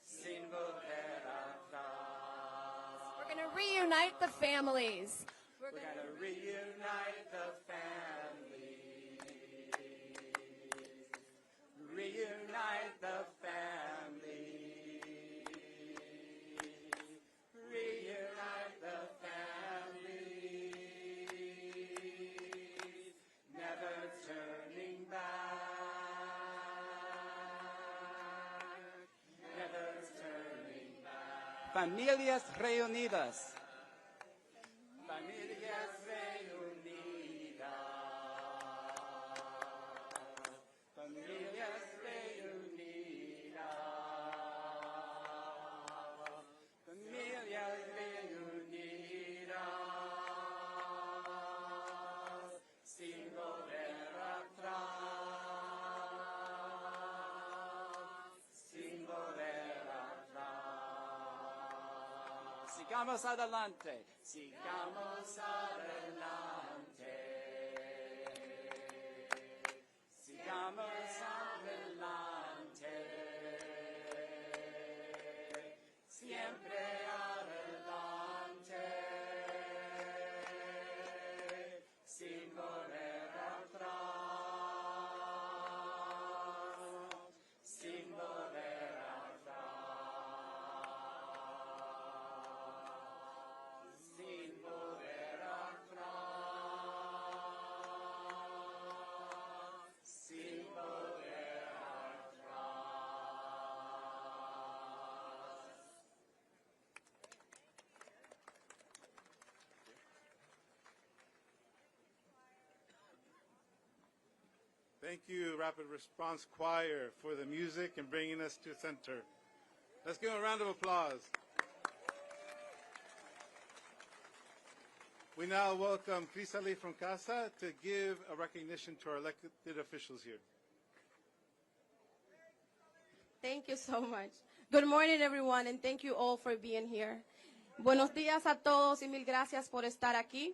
Sin volver atrás. We're going to reunite the families. We're going to reunite the families. Reunite the families. Reunite the families. Never turning back. Never turning back. Familias reunidas. Familias reunidas. Familias reunidas. Familias reunidas. Sin volver atrás. Sin volver atrás. Sigamos adelante. Sigamos adelante. Sigamos adelante. Siempre adelante. Thank you, Rapid Response Choir, for the music and bringing us to center. Let's give them a round of applause. We now welcome Crisale from Casa to give a recognition to our elected officials here. Thank you so much. Good morning, everyone, and thank you all for being here. Buenos días a todos y mil gracias por estar aquí.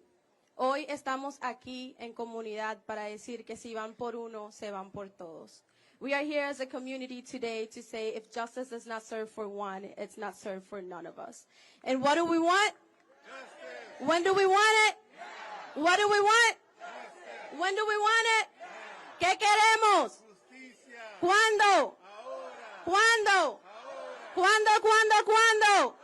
Hoy estamos aquí en comunidad para decir que si van por uno, se van por todos. We are here as a community today to say if justice is not served for one, it's not served for none of us. And what do we want? Justice. When do we want it? Now. What do we want? Justice. When do we want it? Now. ¿Qué queremos? Justicia. ¿Cuándo? Ahora. ¿Cuándo? Ahora. ¿Cuándo?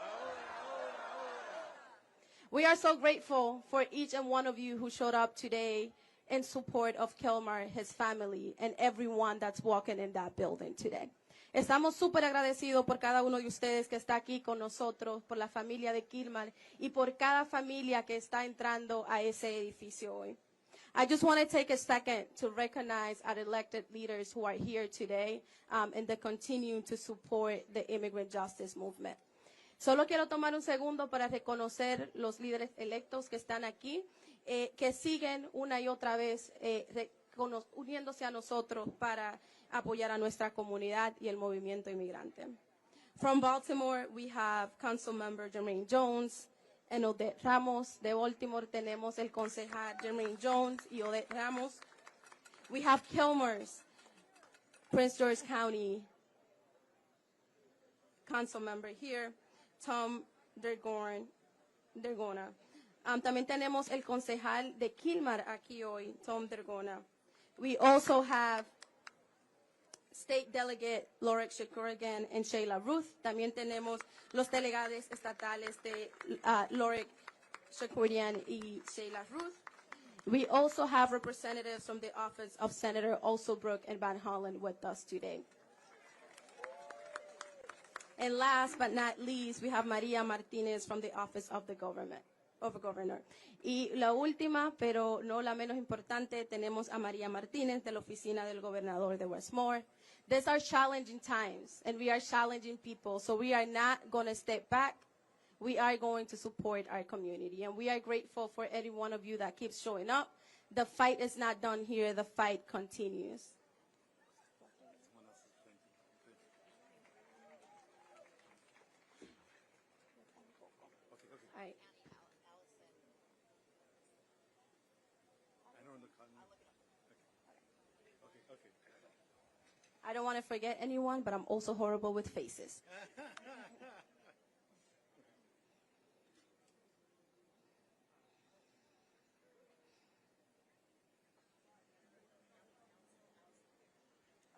We are so grateful for each and one of you who showed up today in support of Kilmar, his family, and everyone that's walking in that building today. Estamos súper agradecidos por cada uno de ustedes que está aquí con nosotros, por la familia de Kilmar y por cada familia que está entrando a ese edificio hoy. I just want to take a second to recognize our elected leaders who are here today and that continue to support the immigrant justice movement. Solo quiero tomar un segundo para reconocer los líderes electos que están aquí, que siguen una y otra vez uniéndose a nosotros para apoyar a nuestra comunidad y el movimiento inmigrante. From Baltimore, we have Council Member Jermaine Jones and Odette Ramos. De Baltimore tenemos el concejal Jermaine Jones y Odette Ramos. We have Kilmer's Prince George County Council Member here, Tom Dergona. También tenemos el concejal de Kilmar aquí hoy, Tom Dergona. We also have State Delegate Lorek Shakurigan and Sheila Ruth. También tenemos los delegados estatales de Lorek Shakurigan y Sheila Ruth. We also have representatives from the office of Senator Ossobrook and Van Hollen with us today. And last but not least, we have Maria Martinez from the office of the governor. Y la última, pero no la menos importante, tenemos a María Martínez de la oficina del gobernador de Westmore. These are challenging times, and we are challenging people, so we are not going to step back. We are going to support our community, and we are grateful for every one of you that keeps showing up. The fight is not done here. The fight continues. I don't want to forget anyone, but I'm also horrible with faces.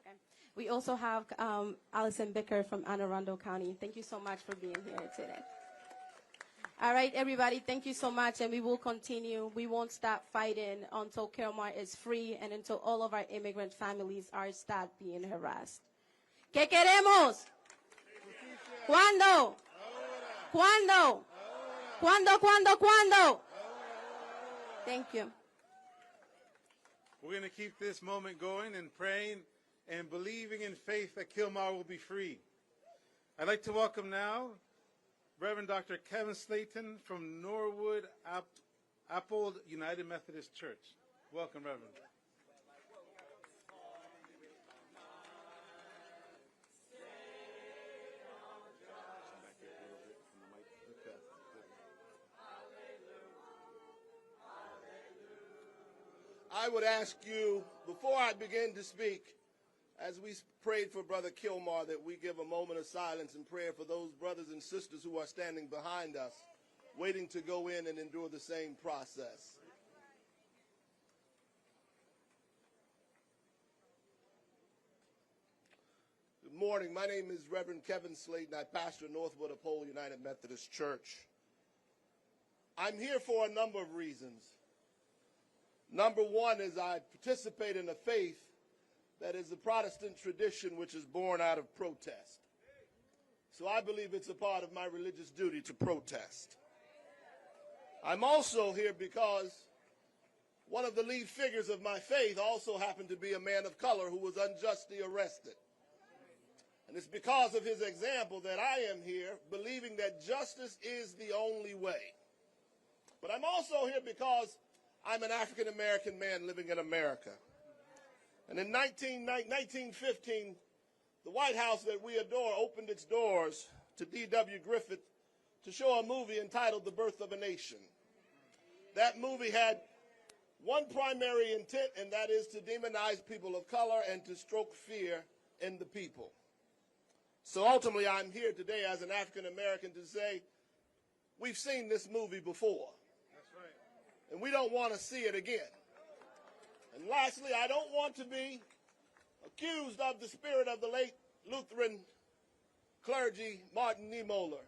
Okay. We also have Allison Bicker from Anne Arundel County. Thank you so much for being here today. All right, everybody, thank you so much, and we will continue. We won't stop fighting until Kilmar is free and until all of our immigrant families are stopped being harassed. ¿Qué queremos? ¿Cuándo? ¿Cuándo? ¿Cuándo? Thank you. We're going to keep this moment going and praying and believing in faith that Kilmar will be free. I'd like to welcome now Reverend Dr. Kevin Slayton from Norwood Appold United Methodist Church. Welcome, Reverend. I would ask you, before I begin to speak, as we prayed for Brother Kilmar, that we give a moment of silence and prayer for those brothers and sisters who are standing behind us, waiting to go in and endure the same process. Good morning. My name is Reverend Kevin Slayton. I pastor Northwood Appold United Methodist Church. I'm here for a number of reasons. Number one is I participate in a faith that is a Protestant tradition which is born out of protest. So I believe it's a part of my religious duty to protest. I'm also here because one of the lead figures of my faith also happened to be a man of color who was unjustly arrested. And it's because of his example that I am here, believing that justice is the only way. But I'm also here because I'm an African-American man living in America. And in 1915, the White House that we adore opened its doors to D.W. Griffith to show a movie entitled The Birth of a Nation. That movie had one primary intent, and that is to demonize people of color and to stroke fear in the people. So ultimately, I'm here today as an African American to say, we've seen this movie before. That's right. And we don't want to see it again. And lastly, I don't want to be accused of the spirit of the late Lutheran clergy, Martin Niemöller,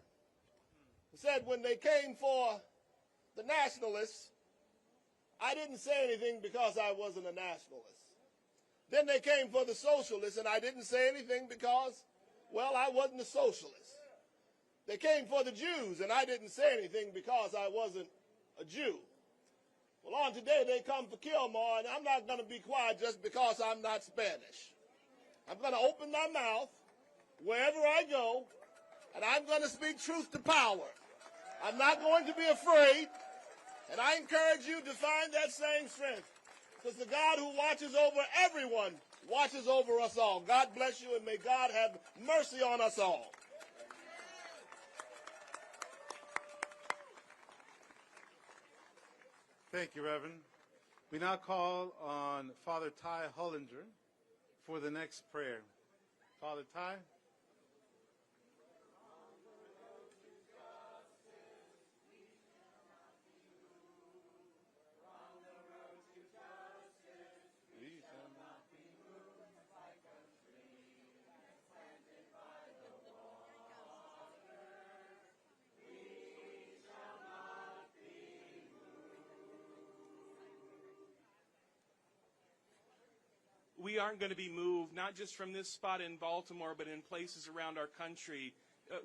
who said when they came for the nationalists, I didn't say anything because I wasn't a nationalist. Then they came for the socialists, and I didn't say anything because, well, I wasn't a socialist. They came for the Jews, and I didn't say anything because I wasn't a Jew. Well, on today, they come for Kilmar, and I'm not going to be quiet just because I'm not Spanish. I'm going to open my mouth wherever I go, and I'm going to speak truth to power. I'm not going to be afraid, and I encourage you to find that same strength, because the God who watches over everyone watches over us all. God bless you, and may God have mercy on us all. Thank you, Reverend. We now call on Father Ty Hollinger for the next prayer. Father Ty. We aren't going to be moved, not just from this spot in Baltimore, but in places around our country.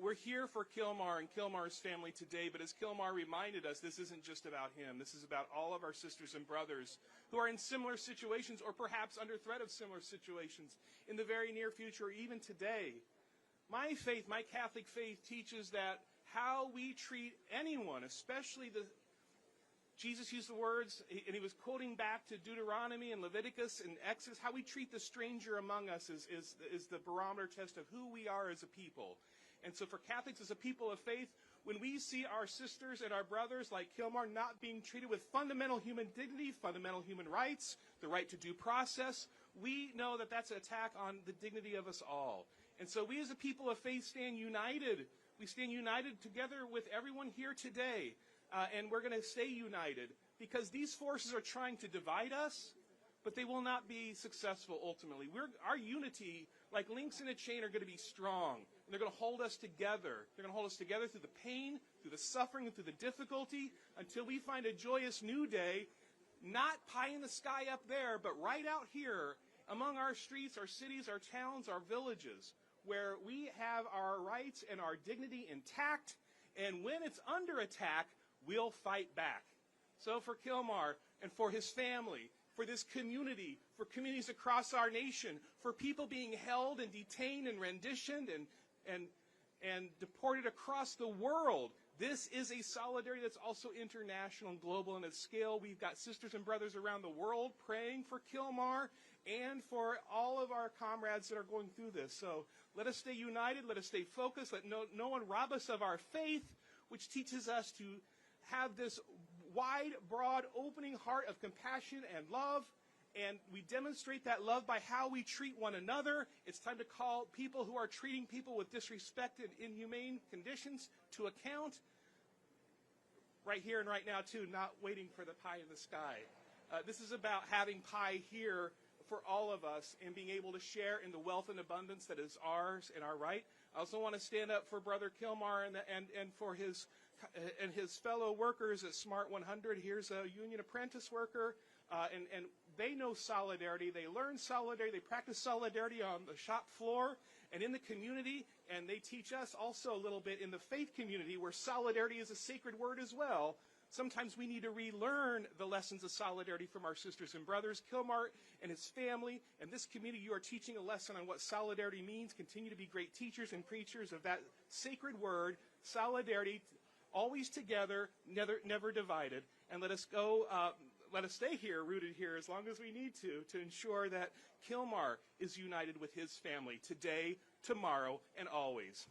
We're here for Kilmar and Kilmar's family today, but as Kilmar reminded us, this isn't just about him. This is about all of our sisters and brothers who are in similar situations or perhaps under threat of similar situations in the very near future or even today. My faith, my Catholic faith, teaches that how we treat anyone, especially Jesus used the words, and he was quoting back to Deuteronomy and Leviticus and Exodus. How we treat the stranger among us is the barometer test of who we are as a people. And so for Catholics as a people of faith, when we see our sisters and our brothers like Kilmar not being treated with fundamental human dignity, fundamental human rights, the right to due process, we know that that's an attack on the dignity of us all. And so we as a people of faith stand united. We stand united together with everyone here today. And we're going to stay united because these forces are trying to divide us, but they will not be successful ultimately. Our unity, like links in a chain, are going to be strong. And they're going to hold us together. They're going to hold us together through the pain, through the suffering, and through the difficulty until we find a joyous new day, not pie in the sky up there, but right out here among our streets, our cities, our towns, our villages, where we have our rights and our dignity intact. And when it's under attack, we'll fight back. So for Kilmar and for his family, for this community, for communities across our nation, for people being held and detained and renditioned and deported across the world, this is a solidarity that's also international and global in its scale. We've got sisters and brothers around the world praying for Kilmar and for all of our comrades that are going through this. So let us stay united, let us stay focused, let no one rob us of our faith, which teaches us to have this wide, broad, opening heart of compassion and love, and we demonstrate that love by how we treat one another. It's time to call people who are treating people with disrespect and inhumane conditions to account. Right here and right now, too, not waiting for the pie in the sky. This is about having pie here for all of us and being able to share in the wealth and abundance that is ours and our right. I also want to stand up for Brother Kilmar and for his fellow workers at Smart 100. Here's a union apprentice worker, and they know solidarity. They learn solidarity. They practice solidarity on the shop floor and in the community, and they teach us also a little bit in the faith community where solidarity is a sacred word as well. Sometimes we need to relearn the lessons of solidarity from our sisters and brothers. Kilmar and his family and this community, you are teaching a lesson on what solidarity means. Continue to be great teachers and preachers of that sacred word, solidarity, always together, never divided. And let us stay here, rooted here, as long as we need to ensure that Kilmar is united with his family today, tomorrow, and always.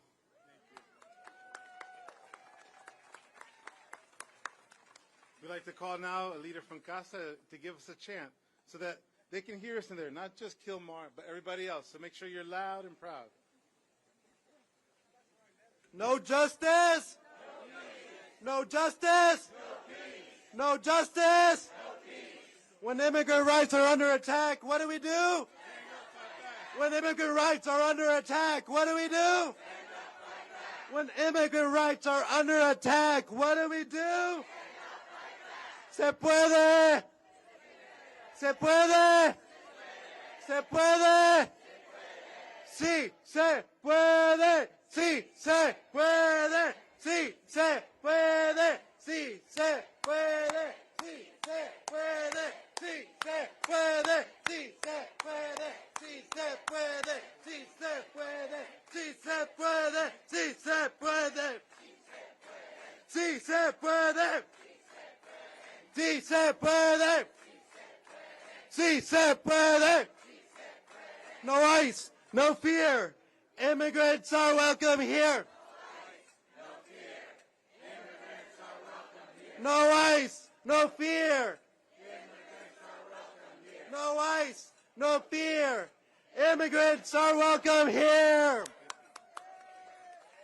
We'd like to call now a leader from Casa to give us a chant so that they can hear us in there, not just Kilmar, but everybody else. So make sure you're loud and proud. No justice! No justice! No justice! When immigrant rights are under attack, what do we do? When immigrant rights are under attack, what do we do? When immigrant rights are under attack, what do we do? Se puede. Se puede. Se puede. Sí, se puede. Sí, se puede. Sí, se puede. Sí, se puede. Sí, se puede. Sí, se puede. Sí, se puede. Sí, se puede. Sí, se puede. Sí, se puede. Sí, se puede. Sí, se puede. Sí se puede. Sí se puede. No ice, no fear. Immigrants are welcome here. No ice, no fear. No ice, no fear. Immigrants are welcome here.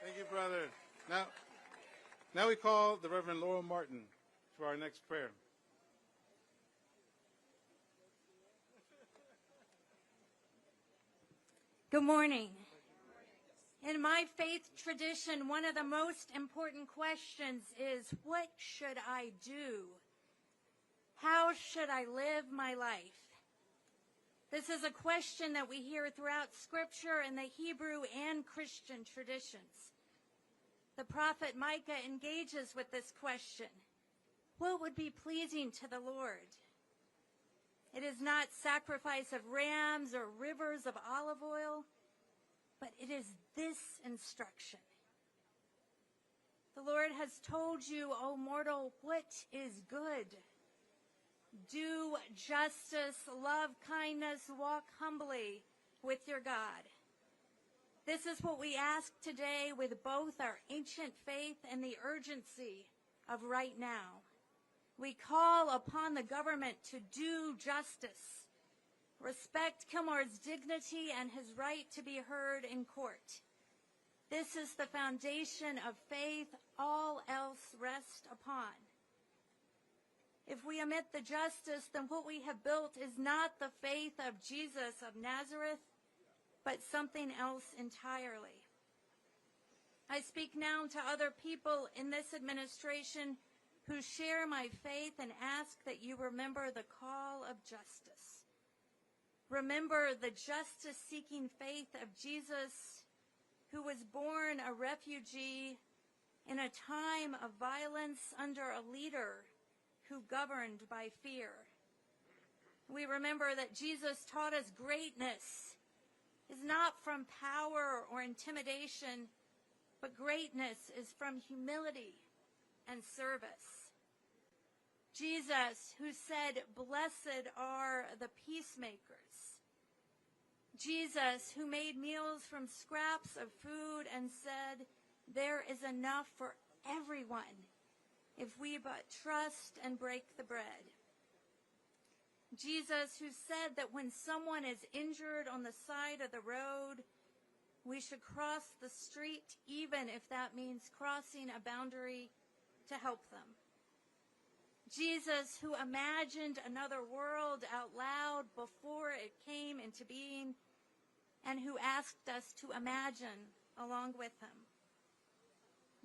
Thank you, brother. Now we call the Reverend Laurel Martin for our next prayer. Good morning. In my faith tradition, one of the most important questions is, what should I do? How should I live my life? This is a question that we hear throughout Scripture in the Hebrew and Christian traditions. The prophet Micah engages with this question. What would be pleasing to the Lord? It is not sacrifice of rams or rivers of olive oil, but it is this instruction. The Lord has told you, O mortal, what is good. Do justice, love kindness, walk humbly with your God. This is what we ask today with both our ancient faith and the urgency of right now. We call upon the government to do justice, respect Kilmar's dignity and his right to be heard in court. This is the foundation of faith all else rests upon. If we omit the justice, then what we have built is not the faith of Jesus of Nazareth, but something else entirely. I speak now to other people in this administration who share my faith and ask that you remember the call of justice. Remember the justice-seeking faith of Jesus, who was born a refugee in a time of violence under a leader who governed by fear. We remember that Jesus taught us greatness is not from power or intimidation, but greatness is from humility and service. Jesus, who said, "Blessed are the peacemakers." Jesus, who made meals from scraps of food and said, "There is enough for everyone if we but trust and break the bread." Jesus, who said that when someone is injured on the side of the road, we should cross the street, even if that means crossing a boundary to help them. Jesus, who imagined another world out loud before it came into being, and who asked us to imagine along with him.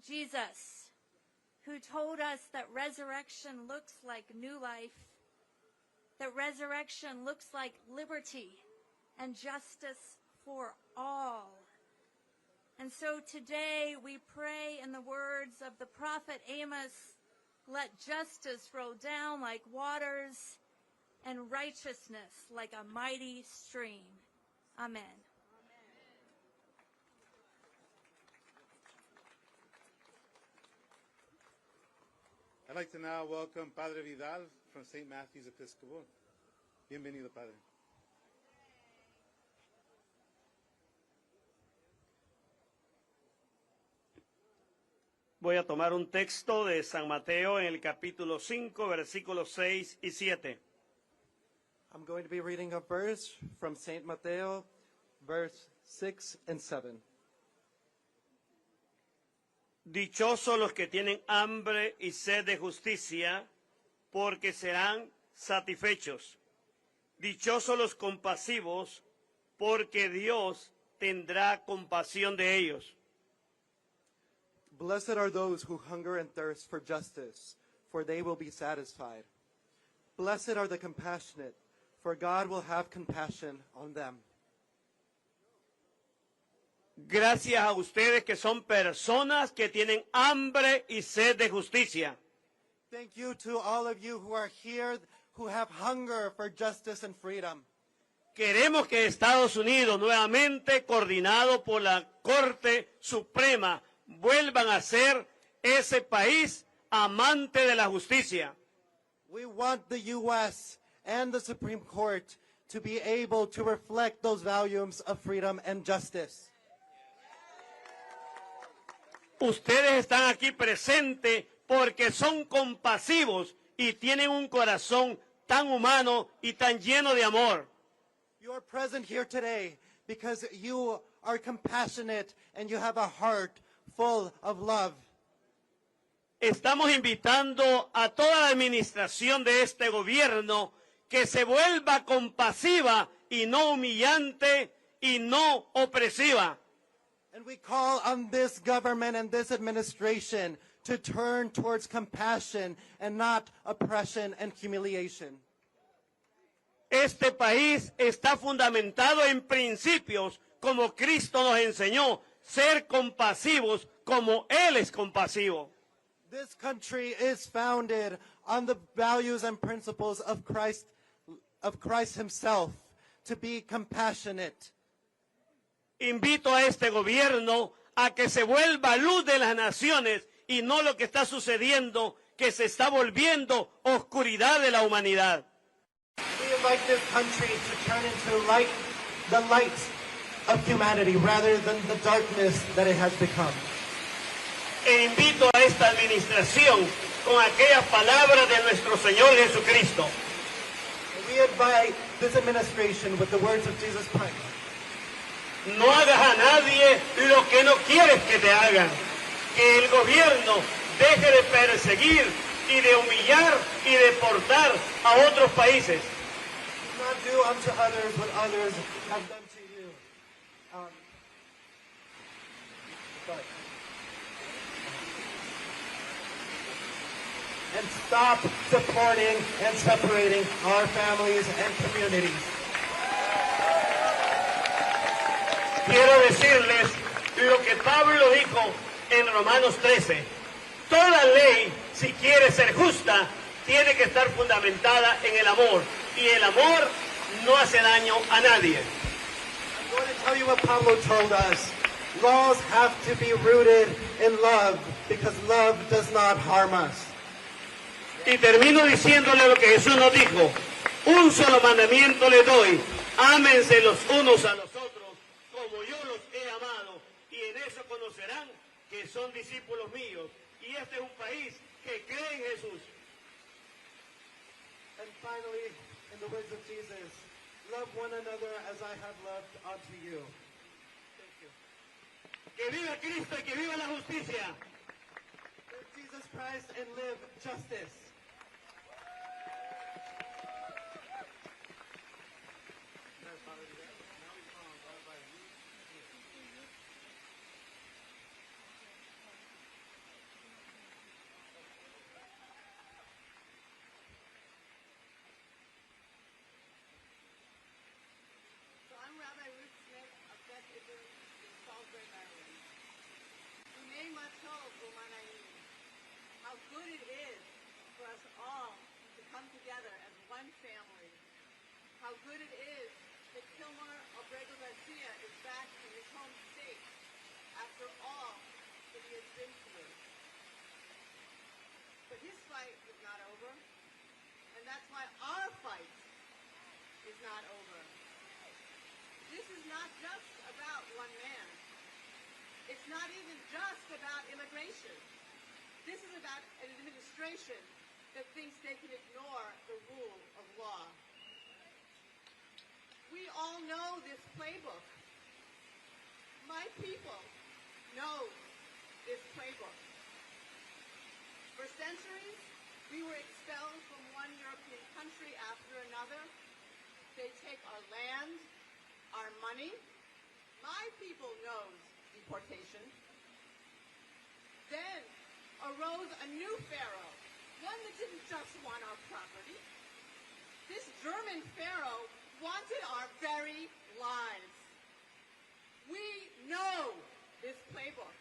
Jesus, who told us that resurrection looks like new life, that resurrection looks like liberty and justice for all. And so today we pray in the words of the prophet Amos, Let justice roll down like waters and righteousness like a mighty stream. Amen. I'd like to now welcome Padre Vidal from St. Matthew's Episcopal. Bienvenido, Padre. Voy a tomar un texto de San Mateo en el capítulo 5, versículos 6 y 7. I'm going to be reading a verse from St. Mateo, verse 6 and 7. Dichosos los que tienen hambre y sed de justicia, porque serán satisfechos. Dichosos los compasivos, porque Dios tendrá compasión de ellos. Blessed are those who hunger and thirst for justice, for they will be satisfied. Blessed are the compassionate, for God will have compassion on them. Gracias a ustedes que son personas que tienen hambre y sed de justicia. Thank you to all of you who are here, who have hunger for justice and freedom. Queremos que Estados Unidos, nuevamente coordinado por la Corte Suprema, vuelvan a ser ese país amante de la justicia. We want the U.S. and the Supreme Court to be able to reflect those values of freedom and justice. Ustedes están aquí presentes porque son compasivos y tienen un corazón tan humano y tan lleno de amor. You are present here today because you are compassionate and you have a heart full of love. Estamos invitando a toda la administración de este gobierno que se vuelva compasiva y no humillante y no opresiva. And we call on this government and this administration to turn towards compassion and not oppression and humiliation. Este país está fundamentado en principios como Cristo nos enseñó, ser compasivos como Él es compasivo. This country is founded on the values and principles of Christ himself, to be compassionate. Invito a este gobierno a que se vuelva luz de las naciones y no lo que está sucediendo, que se está volviendo oscuridad de la humanidad. We invite this country to turn into the light of humanity rather than the darkness that it has become. E invito a esta administración con aquellas palabras de nuestro Señor Jesucristo. We invite this administration with the words of Jesus Christ. No hagas a nadie lo que no quieres que te hagan. Que el gobierno deje de perseguir y de humillar y deportar a otros países. Do not do unto others what others have done to you. And stop supporting and separating our families and communities. Quiero decirles lo que Pablo dijo en Romanos 13. Toda ley, si quiere ser justa, tiene que estar fundamentada en el amor. Y el amor no hace daño a nadie. I'm going to tell you what Pablo told us. Laws have to be rooted in love because love does not harm us. Y termino diciéndole lo que Jesús nos dijo. Un solo mandamiento le doy. Ámense los unos a los otros como yo los he amado. Y en eso conocerán que son discípulos míos. Y este es un país que cree en Jesús. And finally, in the words of Jesus, love one another as I have loved unto you. Thank you. Que viva Cristo y que viva la justicia. Live Jesus Christ and live justice. How good it is how good it is that Kilmar Abrego García is back in his home state after all that he has been through. But his fight is not over, and that's why our fight is not over. This is not just about one man. It's not even just about immigration. This is about an administration that thinks they can ignore the rule of law. We all know this playbook. My people know this playbook. For centuries, we were expelled from one European country after another. They take our land, our money. My people knows deportation. Then arose a new pharaoh, one that didn't just want our property. This German pharaoh wanted our very lives. We know this playbook.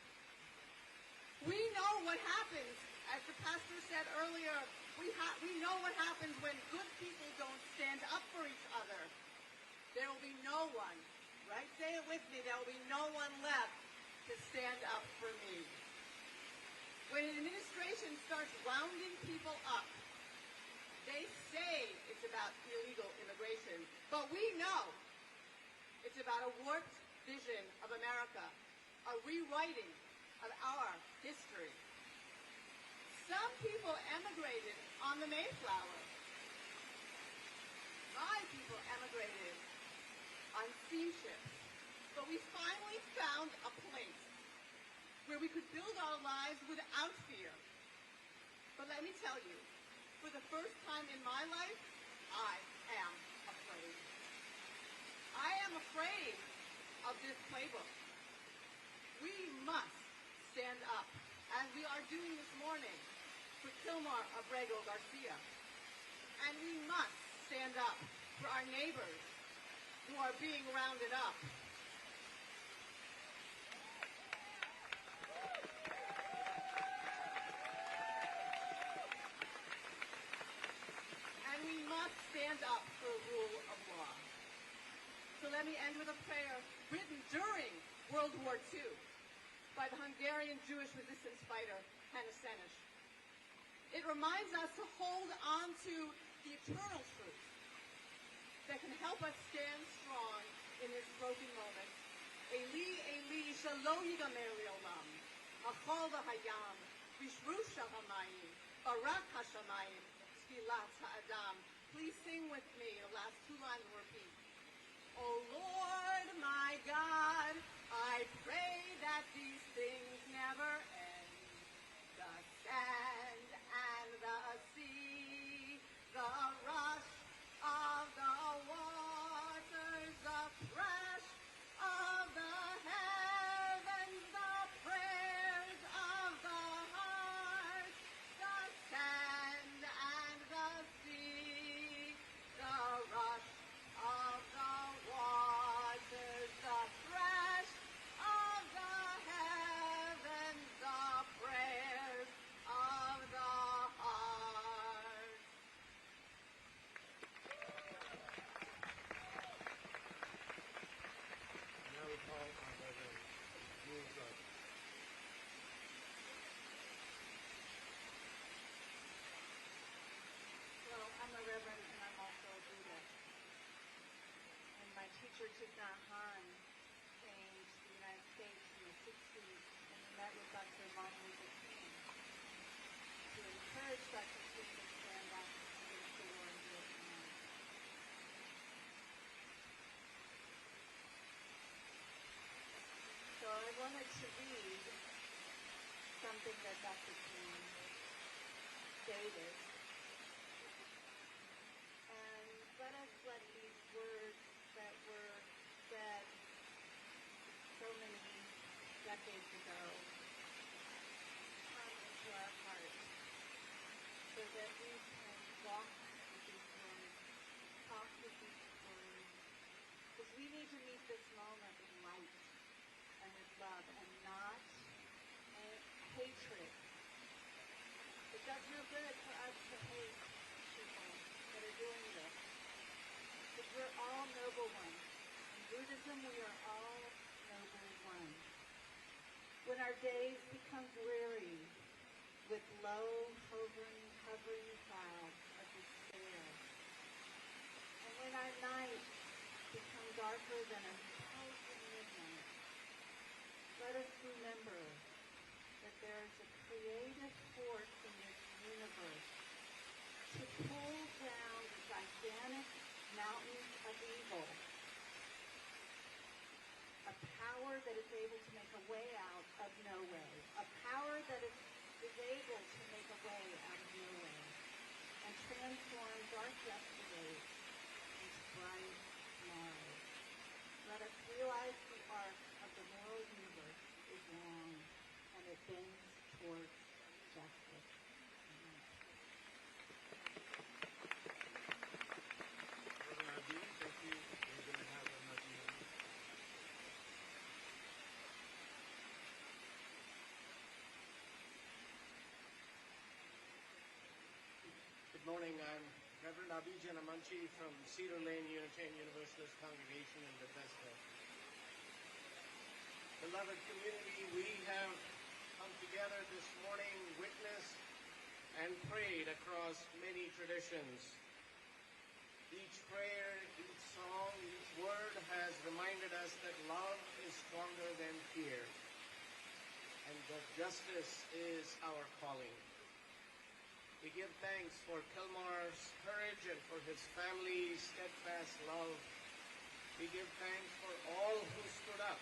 We know what happens, as the pastor said earlier, we know what happens when good people don't stand up for each other. There will be no one, right? Say it with me, there will be no one left to stand up for me. When an administration starts rounding people up, they say it's about illegal immigration, but we know it's about a warped vision of America, a rewriting of our history. Some people emigrated on the Mayflower. My people emigrated on steamships. But we finally found a place where we could build our lives without fear. But let me tell you, for the first time in my life, I am afraid. I am afraid of this playbook. We must stand up, as we are doing this morning, for Kilmar Abrego García. And we must stand up for our neighbors who are being rounded up. And we must stand up for the rule of law. So let me end with a prayer written during World War II by the Hungarian Jewish resistance fighter Hannah Senesh. It reminds us to hold on to the eternal truth that can help us stand strong in this broken moment. Eli, Eli, shelo yigamer le'olam, hachol v'hayam, bishrush hamayim, barak hashamayim, tfilat ha'adam. Please sing with me. The last two lines will repeat. O Lord, my God, I pray that these things never end. The sand and the sea, the rush of the waters, the crash of the heavens, the prayers of the heart, the sand and the sea, the rush of the waters, the crash of the heavens, the prayers of the heart. Now we call on Reverend Jules Garza. Well, I'm a reverend and I'm also a Buddhist. And my teacher, Thich Nhat Hanh, came to the United States in the 60s and he met with Dr. Martin Luther King to encourage Dr. King to stand up against the war in Vietnam. So I wanted to read something that Dr. King stated. And let us let these words that were said so many decades ago come into our hearts so that we can walk with these words, talk with these words, because we need to meet this moment with light and with love and not hatred. It does no good for us to hate people that are doing this. It We're all noble ones. In Buddhism, we are all noble ones. When our days become dreary with low, hovering clouds of despair, and when our nights become darker than 1,000 midnights, let us remember that there is a creative force in this universe to pull down the gigantic mountains of evil, a power that is able to make a way out of no way, a power that is able to make a way out of no way, and transform dark yesterdays into bright tomorrows. Let us realize the arc of the moral universe is long, and it bends towards justice. Good morning. I'm Reverend Abhijan Amanchi from Cedar Lane Unitarian Universalist Congregation in Bethesda. Beloved community, we have come together this morning, witnessed and prayed across many traditions. Each prayer, each song, each word has reminded us that love is stronger than fear, and that justice is our calling. We give thanks for Kilmar's courage and for his family's steadfast love. We give thanks for all who stood up,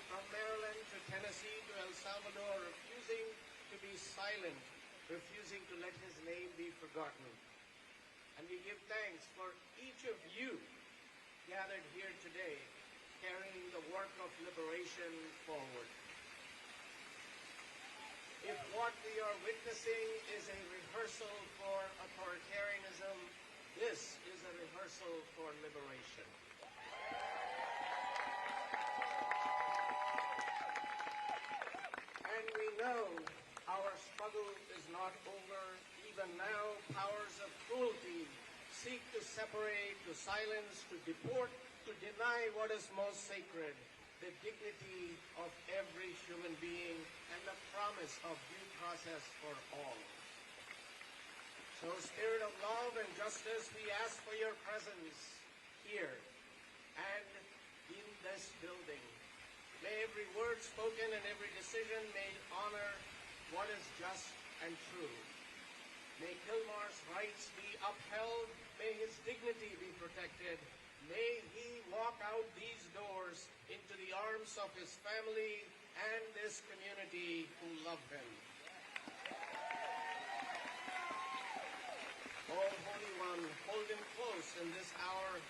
from Maryland to Tennessee to El Salvador, refusing to be silent, refusing to let his name be forgotten. And we give thanks for each of you gathered here today, carrying the work of liberation forward. If what we are witnessing is a rehearsal for authoritarianism, this is a rehearsal for liberation. And we know our struggle is not over. Even now, powers of cruelty seek to separate, to silence, to deport, to deny what is most sacred, the dignity of every human being and the promise of due process for all. So, spirit of love and justice, we ask for your presence here and in this building. May every word spoken and every decision made honor what is just and true. May Kilmar's rights be upheld. May his dignity be protected. May he walk out these doors into the arms of his family and this community who love him. Oh, Holy One, hold him close in this hour.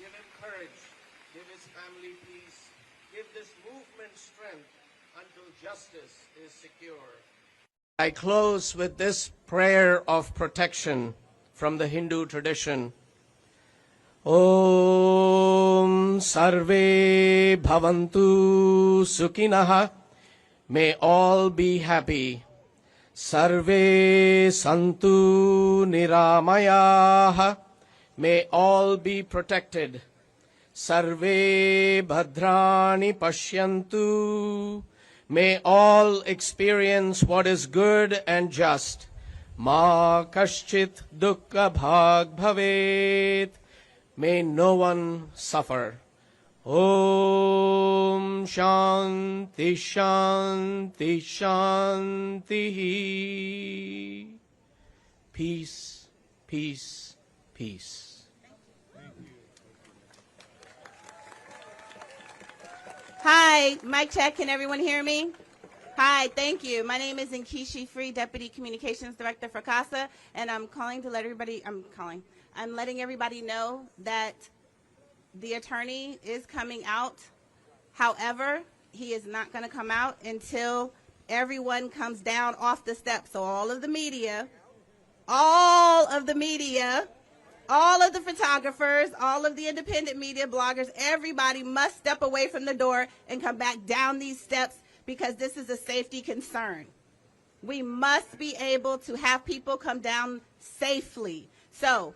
Give him courage. Give his family peace. Give this movement strength until justice is secure. I close with this prayer of protection from the Hindu tradition. Om Sarve Bhavantu Sukhinaha. May all be happy. Sarve Santu Niramayaha. May all be protected. Sarve Bhadrani Pashyantu. May all experience what is good and just. Ma Kashchit Dukkha Bhag Bhavet. May no one suffer. Om Shanti Shanti Shanti. Peace, peace, peace. Hi, mic check. Can everyone hear me? Hi, thank you. My name is Nkishi Free, Deputy Communications Director for CASA, and I'm calling to let everybody, I'm letting everybody know that the attorney is coming out. However, he is not going to come out until everyone comes down off the steps. So all of the media, all of the photographers, all of the independent media bloggers, everybody must step away from the door and come back down these steps because this is a safety concern. We must be able to have people come down safely. So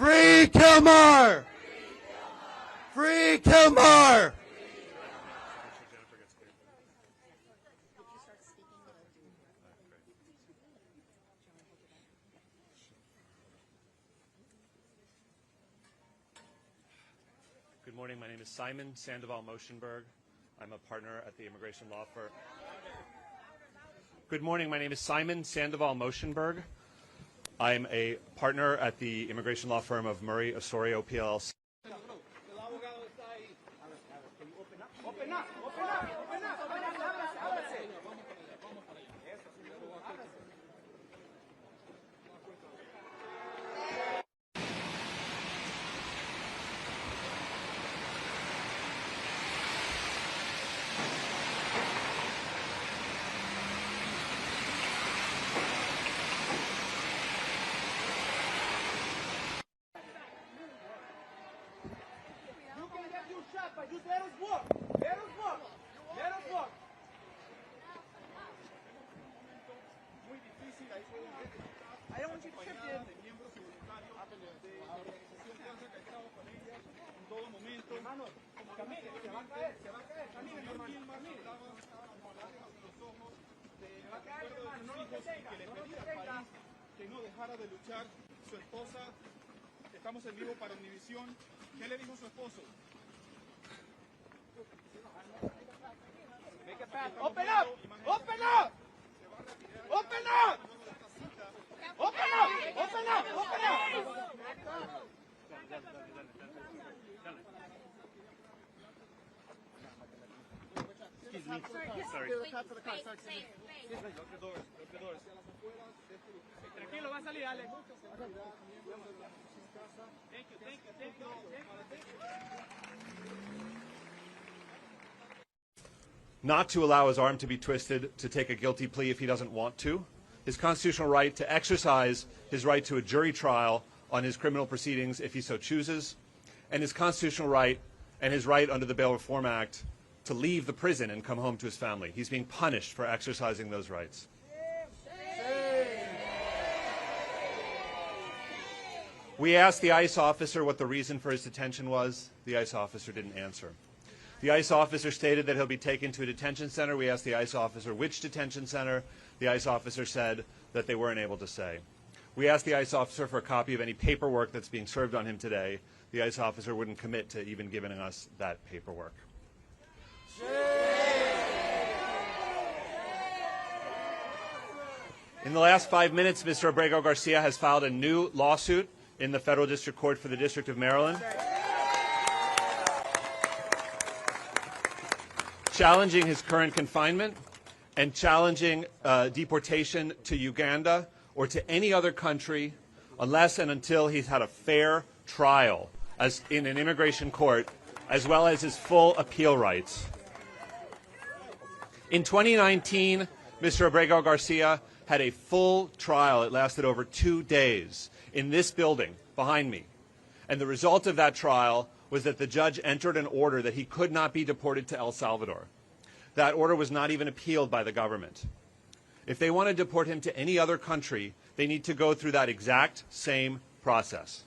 Free Kilmar! Free Kilmar! Good morning. My name is Simon Sandoval-Moschenberg. I'm a partner at the immigration law firm. Good morning. My name is Simon Sandoval-Moschenberg. I'm a partner at the immigration law firm of Murray Osorio PLLC. Just let us walk. Let us walk. Let us walk. Muy difícil, ahí fue un reto. I don't want you to trip in. De miembros voluntarios de la organización que han estado con ellas en todo momento. Hermanos, camine, se va a caer, se va a caer. Camine, hermano. Camine. Los ojos de recuerdo de sus hijos y que le pedía al país que no dejara de luchar. Su esposa, estamos en vivo para Inmigración. ¿Qué le dijo su esposo? Open up! Open up! Open up! Open up! Open up! Open up! Excuse me. Sorry. Tranquilo, va a salir, Alex. Thank you, thank you, thank you. Not to allow his arm to be twisted to take a guilty plea if he doesn't want to, his constitutional right to exercise his right to a jury trial on his criminal proceedings if he so chooses, and his constitutional right and his right under the Bail Reform Act to leave the prison and come home to his family. He's being punished for exercising those rights. We asked the ICE officer what the reason for his detention was. The ICE officer didn't answer. The ICE officer stated that he'll be taken to a detention center. We asked the ICE officer which detention center. The ICE officer said that they weren't able to say. We asked the ICE officer for a copy of any paperwork that's being served on him today. The ICE officer wouldn't commit to even giving us that paperwork. In the last 5 minutes, Mr. Abrego Garcia has filed a new lawsuit in the Federal District Court for the District of Maryland, challenging his current confinement and challenging deportation to Uganda or to any other country unless and until he's had a fair trial as in an immigration court, as well as his full appeal rights. In 2019, Mr. Abrego Garcia had a full trial. It lasted over 2 days in this building behind me. And the result of that trial was that the judge entered an order that he could not be deported to El Salvador. That order was not even appealed by the government. If they want to deport him to any other country, they need to go through that exact same process.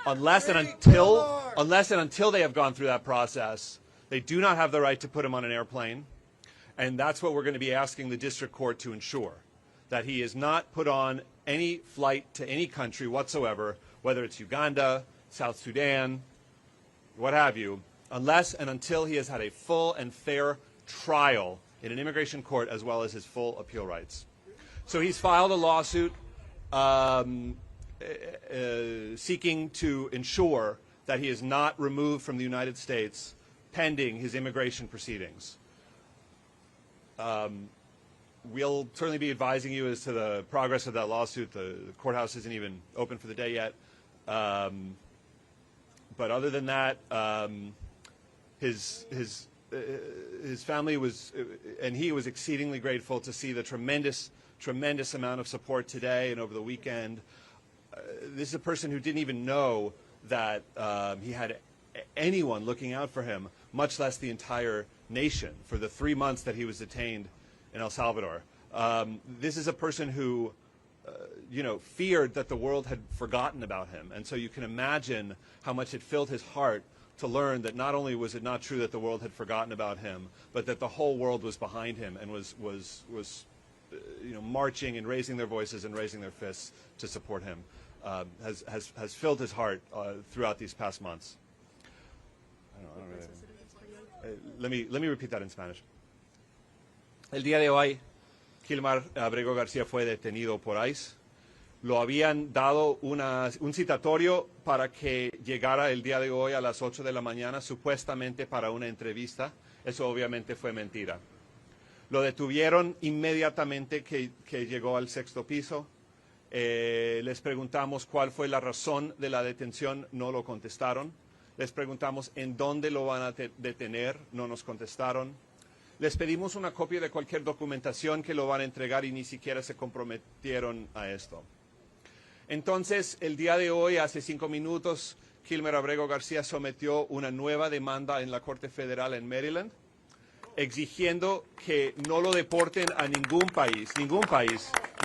Unless and until they have gone through that process, they do not have the right to put him on an airplane. And that's what we're going to be asking the district court to ensure, that he is not put on any flight to any country whatsoever, whether it's Uganda, South Sudan, what have you, unless and until he has had a full and fair trial in an immigration court as well as his full appeal rights. So he's filed a lawsuit seeking to ensure that he is not removed from the United States pending his immigration proceedings. We'll certainly be advising you as to the progress of that lawsuit. The courthouse isn't even open for the day yet. But other than that, his family was, and he was exceedingly grateful to see the tremendous amount of support today and over the weekend. This is a person who didn't even know that he had anyone looking out for him, much less the entire nation, for the 3 months that he was detained in El Salvador. This is a person who feared that the world had forgotten about him. And so you can imagine how much it filled his heart to learn that not only was it not true that the world had forgotten about him, but that the whole world was behind him and was marching and raising their voices and raising their fists to support him. Has filled his heart throughout these past months. Let me repeat that in Spanish. El día de hoy, Kilmar Abrego García fue detenido por ICE. Lo habían dado un citatorio para que llegara el día de hoy a las 8 de la mañana, supuestamente para una entrevista. Eso obviamente fue mentira. Lo detuvieron inmediatamente que llegó al 6º piso. Les preguntamos cuál fue la razón de la detención, no lo contestaron. Les preguntamos en dónde lo van a detener, no nos contestaron. Les pedimos una copia de cualquier documentación que lo van a entregar y ni siquiera se comprometieron a esto. Entonces, el día de hoy, hace 5 minutos, Kilmer Abrego García sometió una nueva demanda en la Corte Federal en Maryland, exigiendo que no lo deporten a ningún país,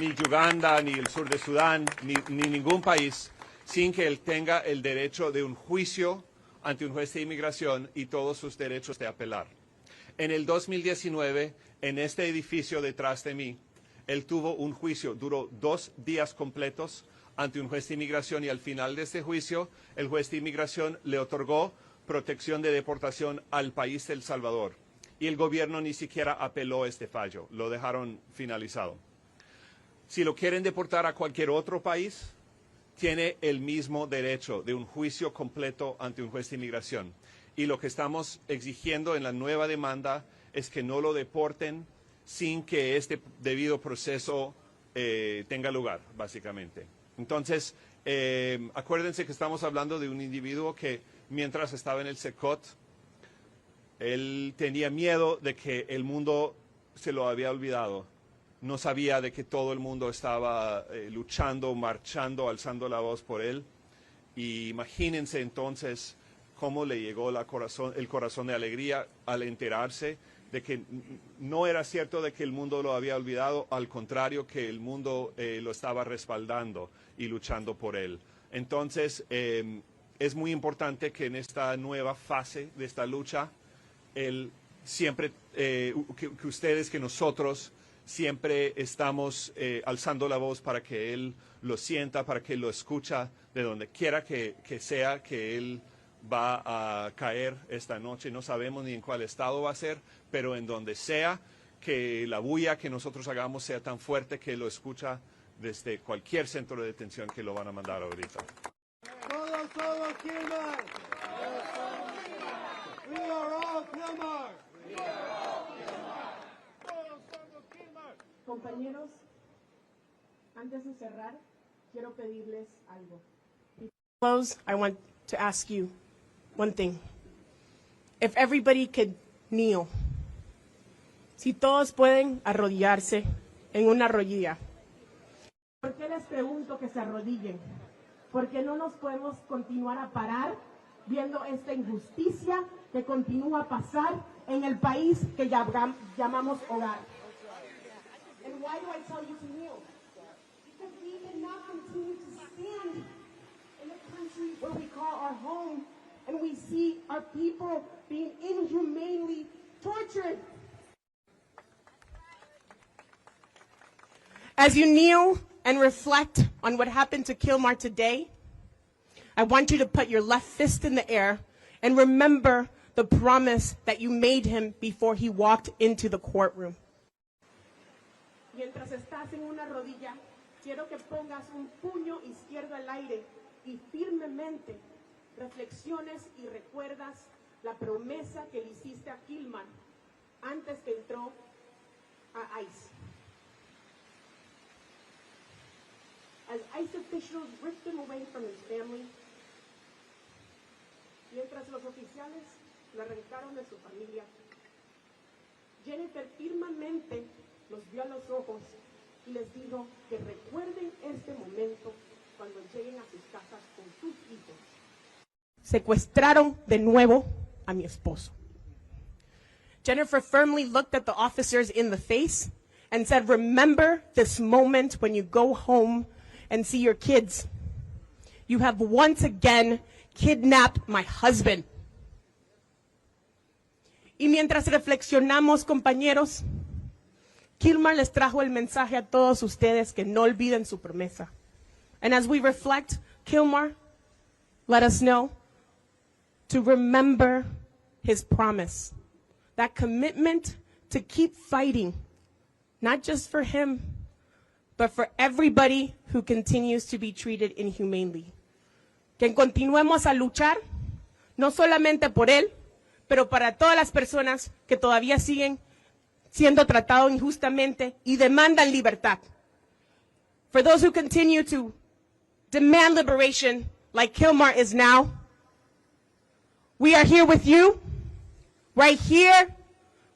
ni Uganda, ni el sur de Sudán, ni ningún país, sin que él tenga el derecho de un juicio ante un juez de inmigración y todos sus derechos de apelar. En el 2019, en este edificio detrás de mí, él tuvo un juicio, duró 2 días completos ante un juez de inmigración y al final de este juicio, el juez de inmigración le otorgó protección de deportación al país del Salvador. Y el gobierno ni siquiera apeló este fallo, lo dejaron finalizado. Si lo quieren deportar a cualquier otro país, tiene el mismo derecho de un juicio completo ante un juez de inmigración. Y lo que estamos exigiendo en la nueva demanda es que no lo deporten sin que este debido proceso tenga lugar, básicamente. Entonces, acuérdense que estamos hablando de un individuo que mientras estaba en el SECOT, él tenía miedo de que el mundo se lo había olvidado. No sabía de que todo el mundo estaba luchando, marchando, alzando la voz por él. Y imagínense entonces cómo le llegó el corazón de alegría al enterarse de que no era cierto de que el mundo lo había olvidado, al contrario, que el mundo lo estaba respaldando y luchando por él. Entonces, es muy importante que en esta nueva fase de esta lucha, siempre, que ustedes, que nosotros, siempre estamos alzando la voz para que él lo sienta, para que él lo escucha, de donde quiera que sea que él va a caer esta noche. No sabemos ni en cuál estado va a ser, pero en donde sea, que la bulla que nosotros hagamos sea tan fuerte que lo escucha desde cualquier centro de detención que lo van a mandar ahorita. Todos somos Kilmer. We are all Kilmer. Todos somos Kilmer. Compañeros, antes de cerrar, quiero pedirles algo. Before I close, I want to ask you one thing. If everybody could kneel. Si todos pueden arrodillarse en una rodilla. ¿Por qué les pregunto que se arrodillen? Porque no nos podemos continuar a parar viendo esta injusticia que continúa a pasar en el país que llamamos hogar. And why do I tell you to kneel? Because we cannot continue to stand in a country where we call our home and we see our people being inhumanely tortured. As you kneel and reflect on what happened to Kilmar today, I want you to put your left fist in the air and remember the promise that you made him before he walked into the courtroom. Mientras estás en una rodilla, quiero que pongas un puño izquierdo al aire y firmemente reflexiones y recuerdas la promesa que le hiciste a Kilmar antes que entró a ICE. As ICE officials ripped him away from his family, mientras los oficiales lo arrancaron de su familia, Jennifer firmemente los vio a los ojos y les dijo que recuerden este momento cuando lleguen a sus casas con sus hijos. Secuestraron de nuevo a mi esposo. Jennifer firmly looked at the officers in the face and said, remember this moment when you go home and see your kids. You have once again kidnapped my husband. Y mientras reflexionamos, compañeros, Kilmar les trajo el mensaje a todos ustedes que no olviden su promesa. And as we reflect, Kilmar let us know to remember his promise, that commitment to keep fighting, not just for him, but for everybody who continues to be treated inhumanely. Que continuemos a luchar, no solamente por él, pero para todas las personas que todavía siguen siendo tratados injustamente y demandan libertad. For those who continue to demand liberation like Kilmar is now, we are here with you, right here,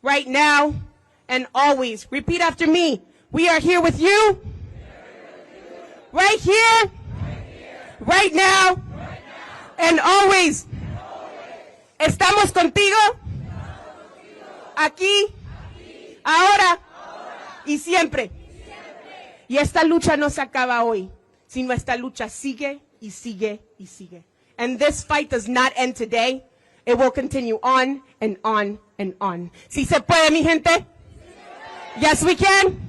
right now, and always. Repeat after me. We are here with you, right here, right now, and always. Estamos contigo, aquí, ahora y siempre. Y esta lucha no se acaba hoy, sino esta lucha sigue y sigue y sigue. And this fight does not end today. It will continue on and on and on. ¿Sí se puede, mi gente? Yes, we can.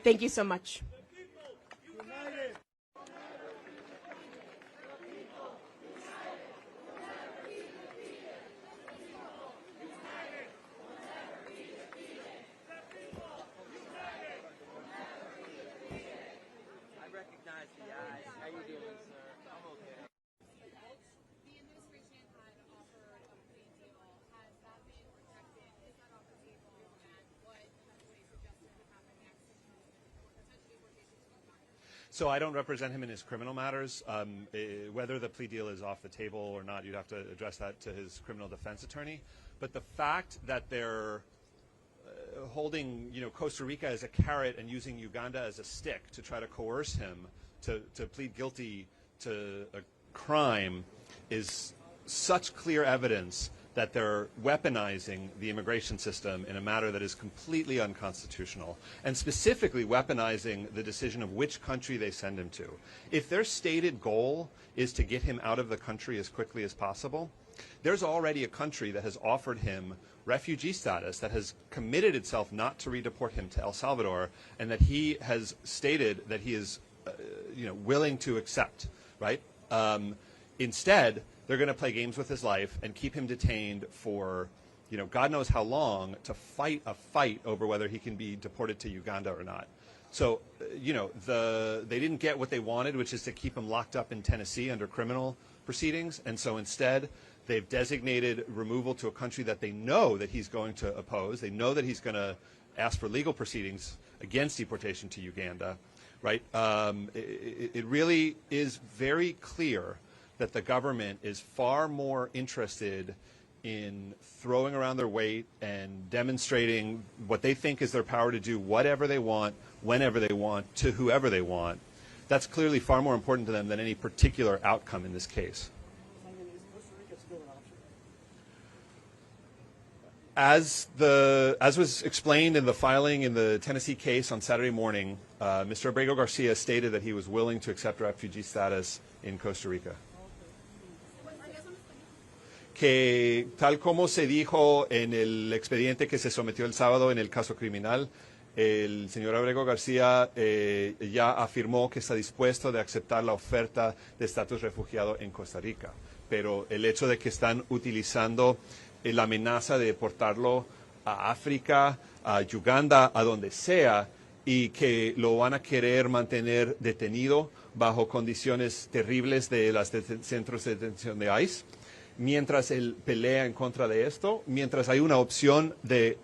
Thank you so much. So I don't represent him in his criminal matters. Whether the plea deal is off the table or not, you'd have to address that to his criminal defense attorney. But the fact that they're holding, Costa Rica as a carrot and using Uganda as a stick to try to coerce him to plead guilty to a crime is such clear evidence that they're weaponizing the immigration system in a manner that is completely unconstitutional, and specifically weaponizing the decision of which country they send him to. If their stated goal is to get him out of the country as quickly as possible, there's already a country that has offered him refugee status, that has committed itself not to redeport him to El Salvador, and that he has stated that he is willing to accept, right? Instead, they're going to play games with his life and keep him detained for, God knows how long, to fight a fight over whether he can be deported to Uganda or not. So, they didn't get what they wanted, which is to keep him locked up in Tennessee under criminal proceedings. And so instead, they've designated removal to a country that they know that he's going to oppose. They know that he's going to ask for legal proceedings against deportation to Uganda, right? It really is very clear that the government is far more interested in throwing around their weight and demonstrating what they think is their power to do whatever they want, whenever they want, to whoever they want. That's clearly far more important to them than any particular outcome in this case. As was explained in the filing in the Tennessee case on Saturday morning, Mr. Abrego Garcia stated that he was willing to accept refugee status in Costa Rica. Que tal como se dijo en el expediente que se sometió el sábado en el caso criminal, el señor Abrego García ya afirmó que está dispuesto de aceptar la oferta de estatus refugiado en Costa Rica. Pero el hecho de que están utilizando la amenaza de deportarlo a África, a Uganda, a donde sea, y que lo van a querer mantener detenido bajo condiciones terribles de los centros de detención de ICE, mientras él pelea en contra de esto, mientras hay una opción de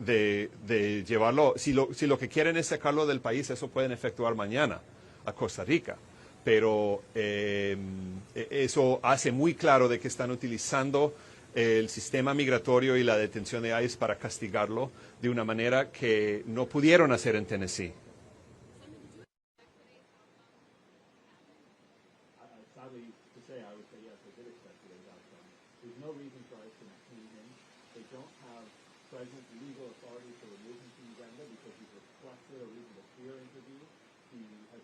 llevarlo, si lo que quieren es sacarlo del país, eso pueden efectuar mañana a Costa Rica. Pero eso hace muy claro de que están utilizando el sistema migratorio y la detención de ICE para castigarlo de una manera que no pudieron hacer en Tennessee.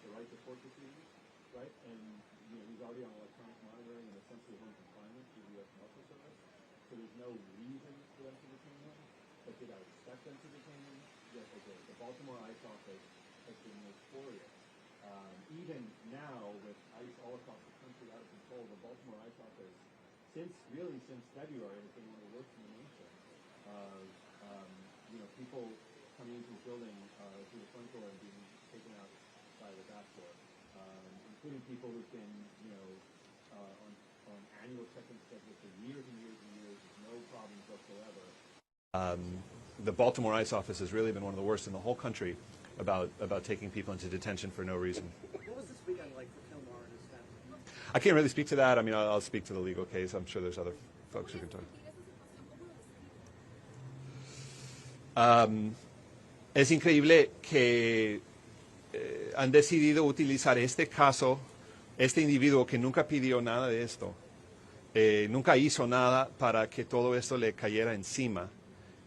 the right to court proceedings, right? And he's already on electronic monitoring and essentially home confinement through the U.S. Marshal Service. So there's no reason for them to detain him. But did I expect them to detain him? Yes, I did. The Baltimore ICE office has been notorious. Even now, with ICE all across the country out of control, the Baltimore ICE office, since February, has been one of the worst in the nation. People coming into the building through the front door and being taken out by the back door, including people who've been, on annual check-in schedules for years and years and years with no problems whatsoever. The Baltimore ICE office has really been one of the worst in the whole country about taking people into detention for no reason. What was this weekend like for Kilmar and his family? I can't really speak to that. I mean, I'll speak to the legal case. I'm sure there's other folks who can talk. Es increíble que han decidido utilizar este caso, este individuo que nunca pidió nada de esto, nunca hizo nada para que todo esto le cayera encima,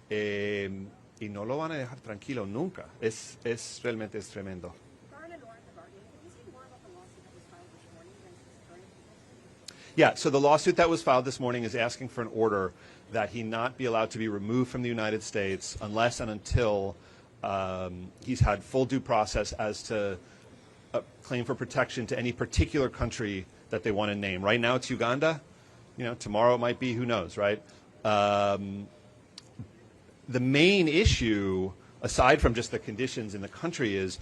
y no lo van a dejar tranquilo nunca. Realmente es tremendo. Yeah, so the lawsuit that was filed this morning is asking for an order that he not be allowed to be removed from the United States unless and until he's had full due process as to a claim for protection to any particular country that they want to name. Right now it's Uganda. Tomorrow it might be, who knows, right? The main issue, aside from just the conditions in the country, is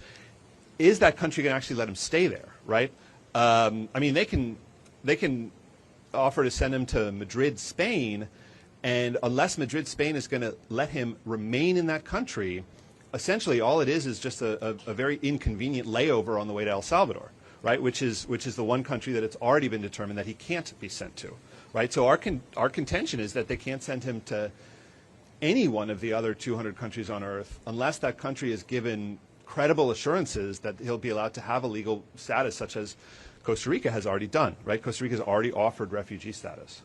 that country going to actually let him stay there, right? I mean, they can offer to send him to Madrid, Spain, and unless Madrid, Spain is going to let him remain in that country, essentially all it is just a very inconvenient layover on the way to El Salvador, right? Which is the one country that it's already been determined that he can't be sent to, right? So our contention is that they can't send him to any one of the other 200 countries on earth unless that country is given credible assurances that he'll be allowed to have a legal status, such as Costa Rica has already done, right? Costa Rica has already offered refugee status.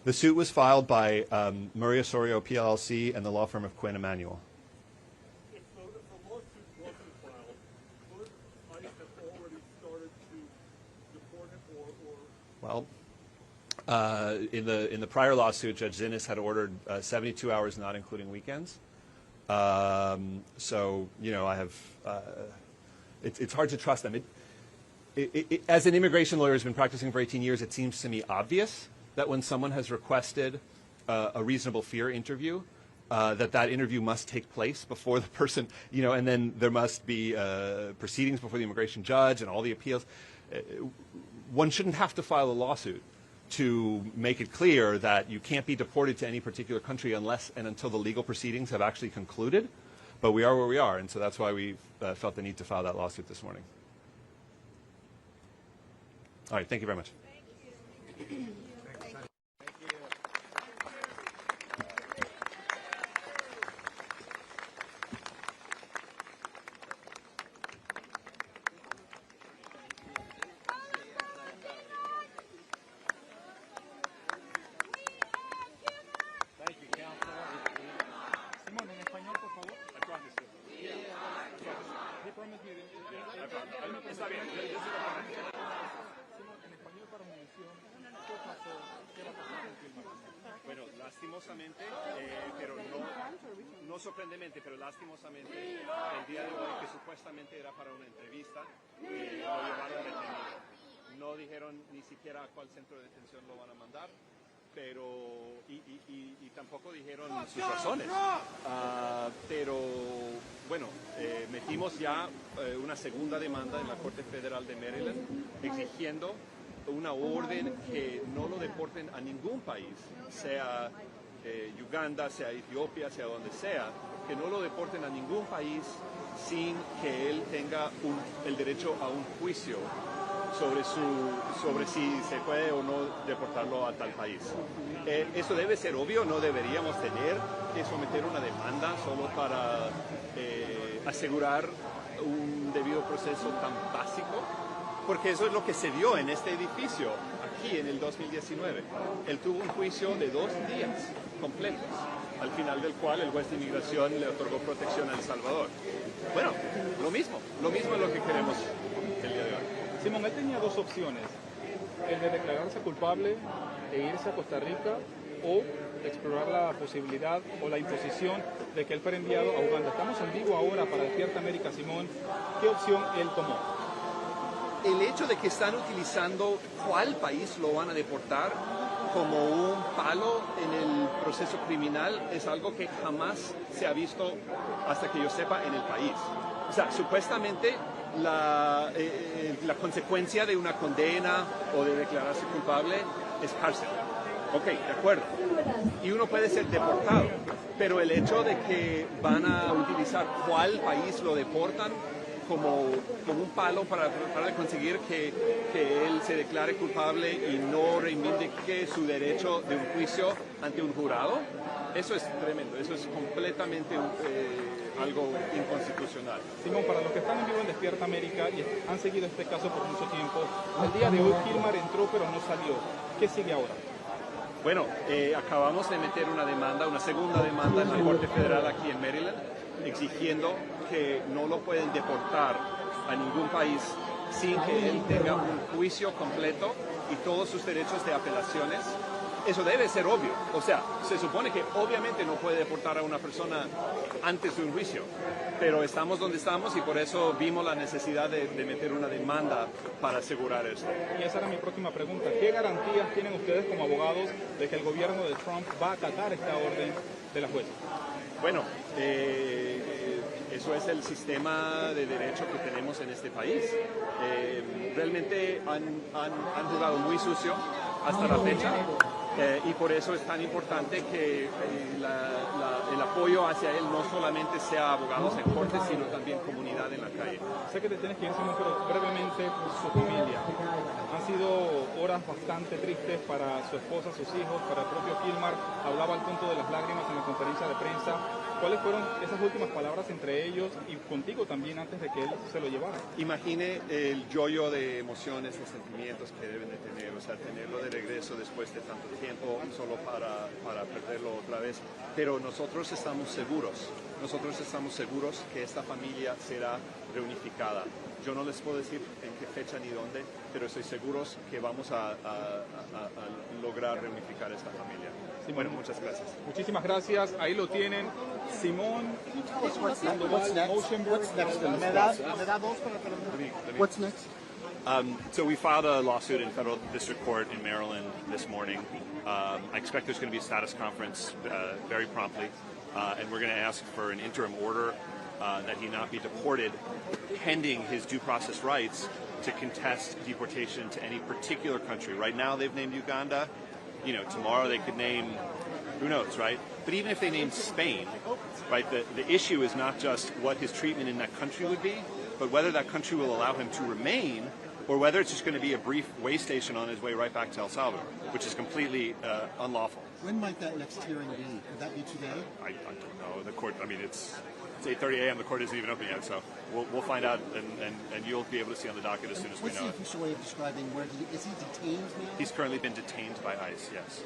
The suit was filed by Murray Osorio PLLC and the law firm of Quinn Emanuel. If the lawsuit wasn't filed, could ICE have already started to deport him or? Well, in the prior lawsuit, Judge Zinnes had ordered 72 hours, not including weekends. So I have. It's hard to trust them. As an immigration lawyer who's been practicing for 18 years, it seems to me obvious that when someone has requested a reasonable fear interview, that interview must take place before the person, and then there must be proceedings before the immigration judge and all the appeals. One shouldn't have to file a lawsuit to make it clear that you can't be deported to any particular country unless and until the legal proceedings have actually concluded. But we are where we are, and so that's why we felt the need to file that lawsuit this morning. All right, thank you very much. Thank you. Bueno, lastimosamente, pero no sorprendentemente, pero lastimosamente, el día de hoy, que supuestamente era para una entrevista, lo llevaron detenido. No dijeron ni siquiera a cuál centro de detención lo van a mandar, pero y tampoco dijeron sus razones. Pero bueno, metimos ya una segunda demanda en la Corte Federal de Maryland exigiendo una orden que no lo deporten a ningún país, sea Uganda, sea Etiopía, sea donde sea, que no lo deporten a ningún país sin que él tenga el derecho a un juicio sobre si se puede o no deportarlo a tal país. Eso debe ser obvio, no deberíamos tener que someter una demanda solo para asegurar un debido proceso tan básico, porque eso es lo que se dio en este edificio, aquí en el 2019. Él tuvo un juicio de 2 días completos, al final del cual el juez de inmigración le otorgó protección a El Salvador. Bueno, lo mismo es lo que queremos el día de hoy. Simón, él tenía dos opciones, el de declararse culpable e irse a Costa Rica o explorar la posibilidad o la imposición de que él fuera enviado a Uganda. Estamos en vivo ahora para Despierta América, Simón. ¿Qué opción él tomó? El hecho de que están utilizando cuál país lo van a deportar como un palo en el proceso criminal es algo que jamás se ha visto, hasta que yo sepa, en el país. O sea, supuestamente la consecuencia de una condena o de declararse culpable es cárcel. Ok, de acuerdo. Y uno puede ser deportado, pero el hecho de que van a utilizar cuál país lo deportan como un palo para tratar de conseguir que él se declare culpable y no reivindique su derecho de un juicio ante un jurado, eso es tremendo, eso es completamente algo inconstitucional. Simón, para los que están en vivo en Despierta América y han seguido este caso por mucho tiempo, el día de hoy Kilmar entró pero no salió. ¿Qué sigue ahora? Bueno, acabamos de meter una segunda demanda en la Corte Federal aquí en Maryland, exigiendo que no lo pueden deportar a ningún país sin que él tenga un juicio completo y todos sus derechos de apelaciones. Eso debe ser obvio. O sea, se supone que obviamente no puede deportar a una persona antes de un juicio, pero estamos donde estamos y por eso vimos la necesidad de meter una demanda para asegurar esto. Y esa era mi próxima pregunta. ¿Qué garantías tienen ustedes como abogados de que el gobierno de Trump va a acatar esta orden de la jueza? Bueno, eso es el sistema de derecho que tenemos en este país. Realmente han jugado muy sucio hasta la fecha. Y por eso es tan importante que el apoyo hacia él no solamente sea abogados en corte, sino también comunidad en la calle. Sé que te tienes que ir, Simón, pero brevemente, su familia. Han sido horas bastante tristes para su esposa, sus hijos, para el propio Kilmar. Hablaba al punto de las lágrimas en la conferencia de prensa. ¿Cuáles fueron esas últimas palabras entre ellos y contigo también antes de que él se lo llevara? Imagine el yoyo de emociones y sentimientos que deben de tener, o sea, tenerlo de regreso después de tanto tiempo solo para perderlo otra vez. Pero nosotros estamos seguros que esta familia será reunificada. Yo no les puedo decir en qué fecha ni dónde, pero estoy seguros que vamos a lograr reunificar esta familia. Simón, bueno, muchas gracias. Muchísimas gracias. Ahí lo tienen. Simón. What's next? So we filed a lawsuit in federal district court in Maryland this morning. I expect there's going to be a status conference very promptly, and we're going to ask for an interim order that he not be deported pending his due process rights to contest deportation to any particular country. Right now they've named Uganda. You know, tomorrow they could name, who knows, right? But even if they named Spain, right, the issue is not just what his treatment in that country would be, but whether that country will allow him to remain or whether it's just going to be a brief way station on his way right back to El Salvador, which is completely unlawful. When might that next hearing be? Could that be today? I don't know. The court, I mean, it's 8:30 a.m. The court isn't even open yet, so we'll find out, and you'll be able to see on the docket as soon as we know it. What's the official way of describing where is he detained now? He's currently been detained by ICE, yes.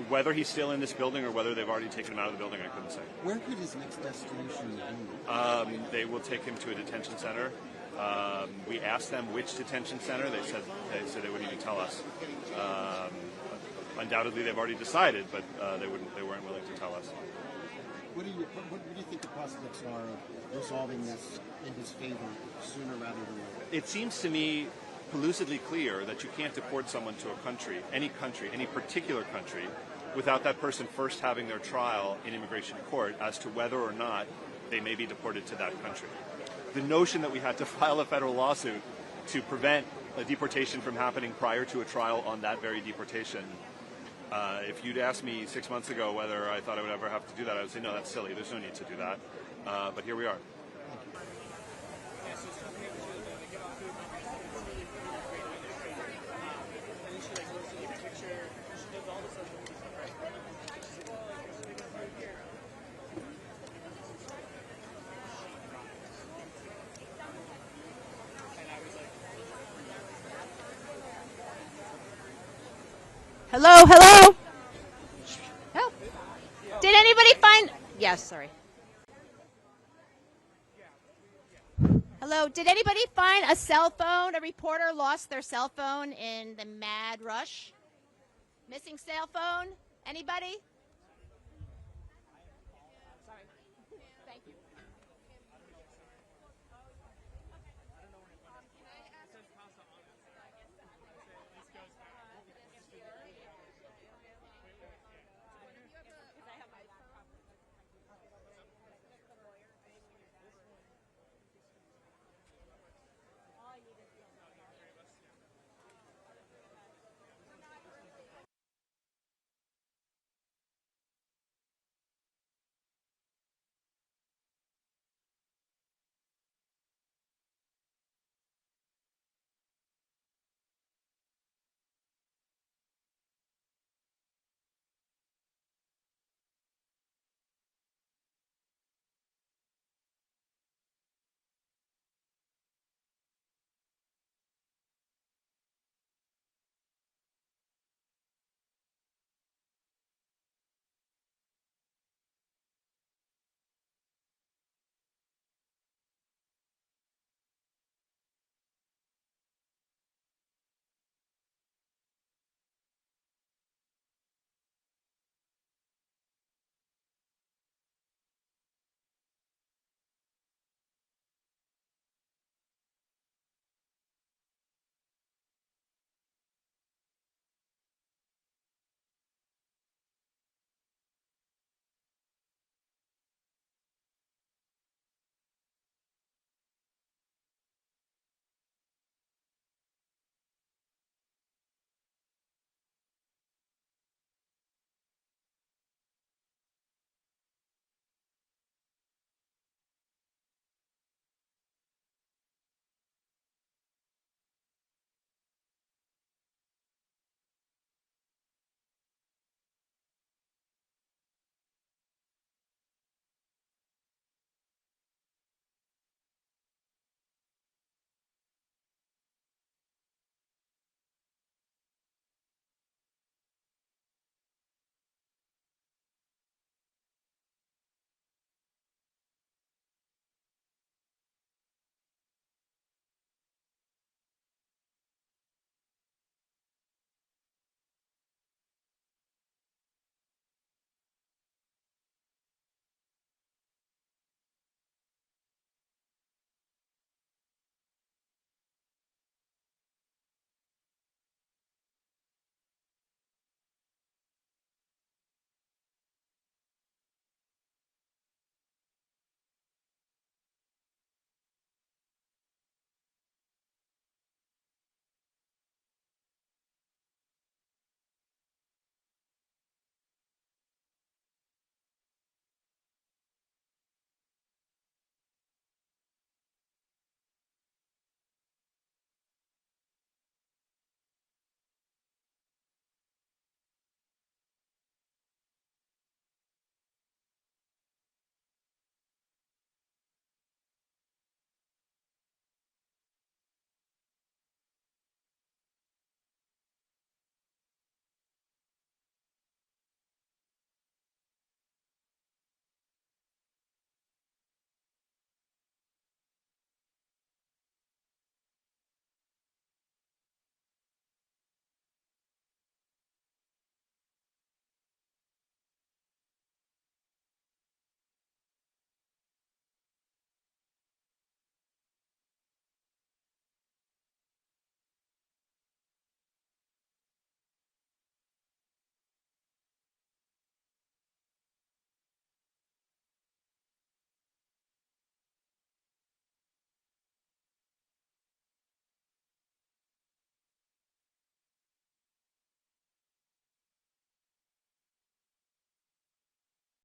Whether he's still in this building or whether they've already taken him out of the building, I couldn't say. Where could his next destination be? They will take him to a detention center. We asked them which detention center. They said they wouldn't even tell us. Undoubtedly, they've already decided, but they weren't willing to tell us. What do you think the prospects are of resolving this in his favor sooner rather than later? It seems to me lucidly clear that you can't deport someone to a country, any particular country, without that person first having their trial in immigration court as to whether or not they may be deported to that country. The notion that we had to file a federal lawsuit to prevent a deportation from happening prior to a trial on that very deportation, if you'd asked me 6 months ago whether I thought I would ever have to do that, I would say, no, that's silly. There's no need to do that. But here we are. Hello, hello. Help. Yes, sorry. Hello, did anybody find a cell phone? A reporter lost their cell phone in the mad rush. Missing cell phone? Anybody? Sorry. Thank you.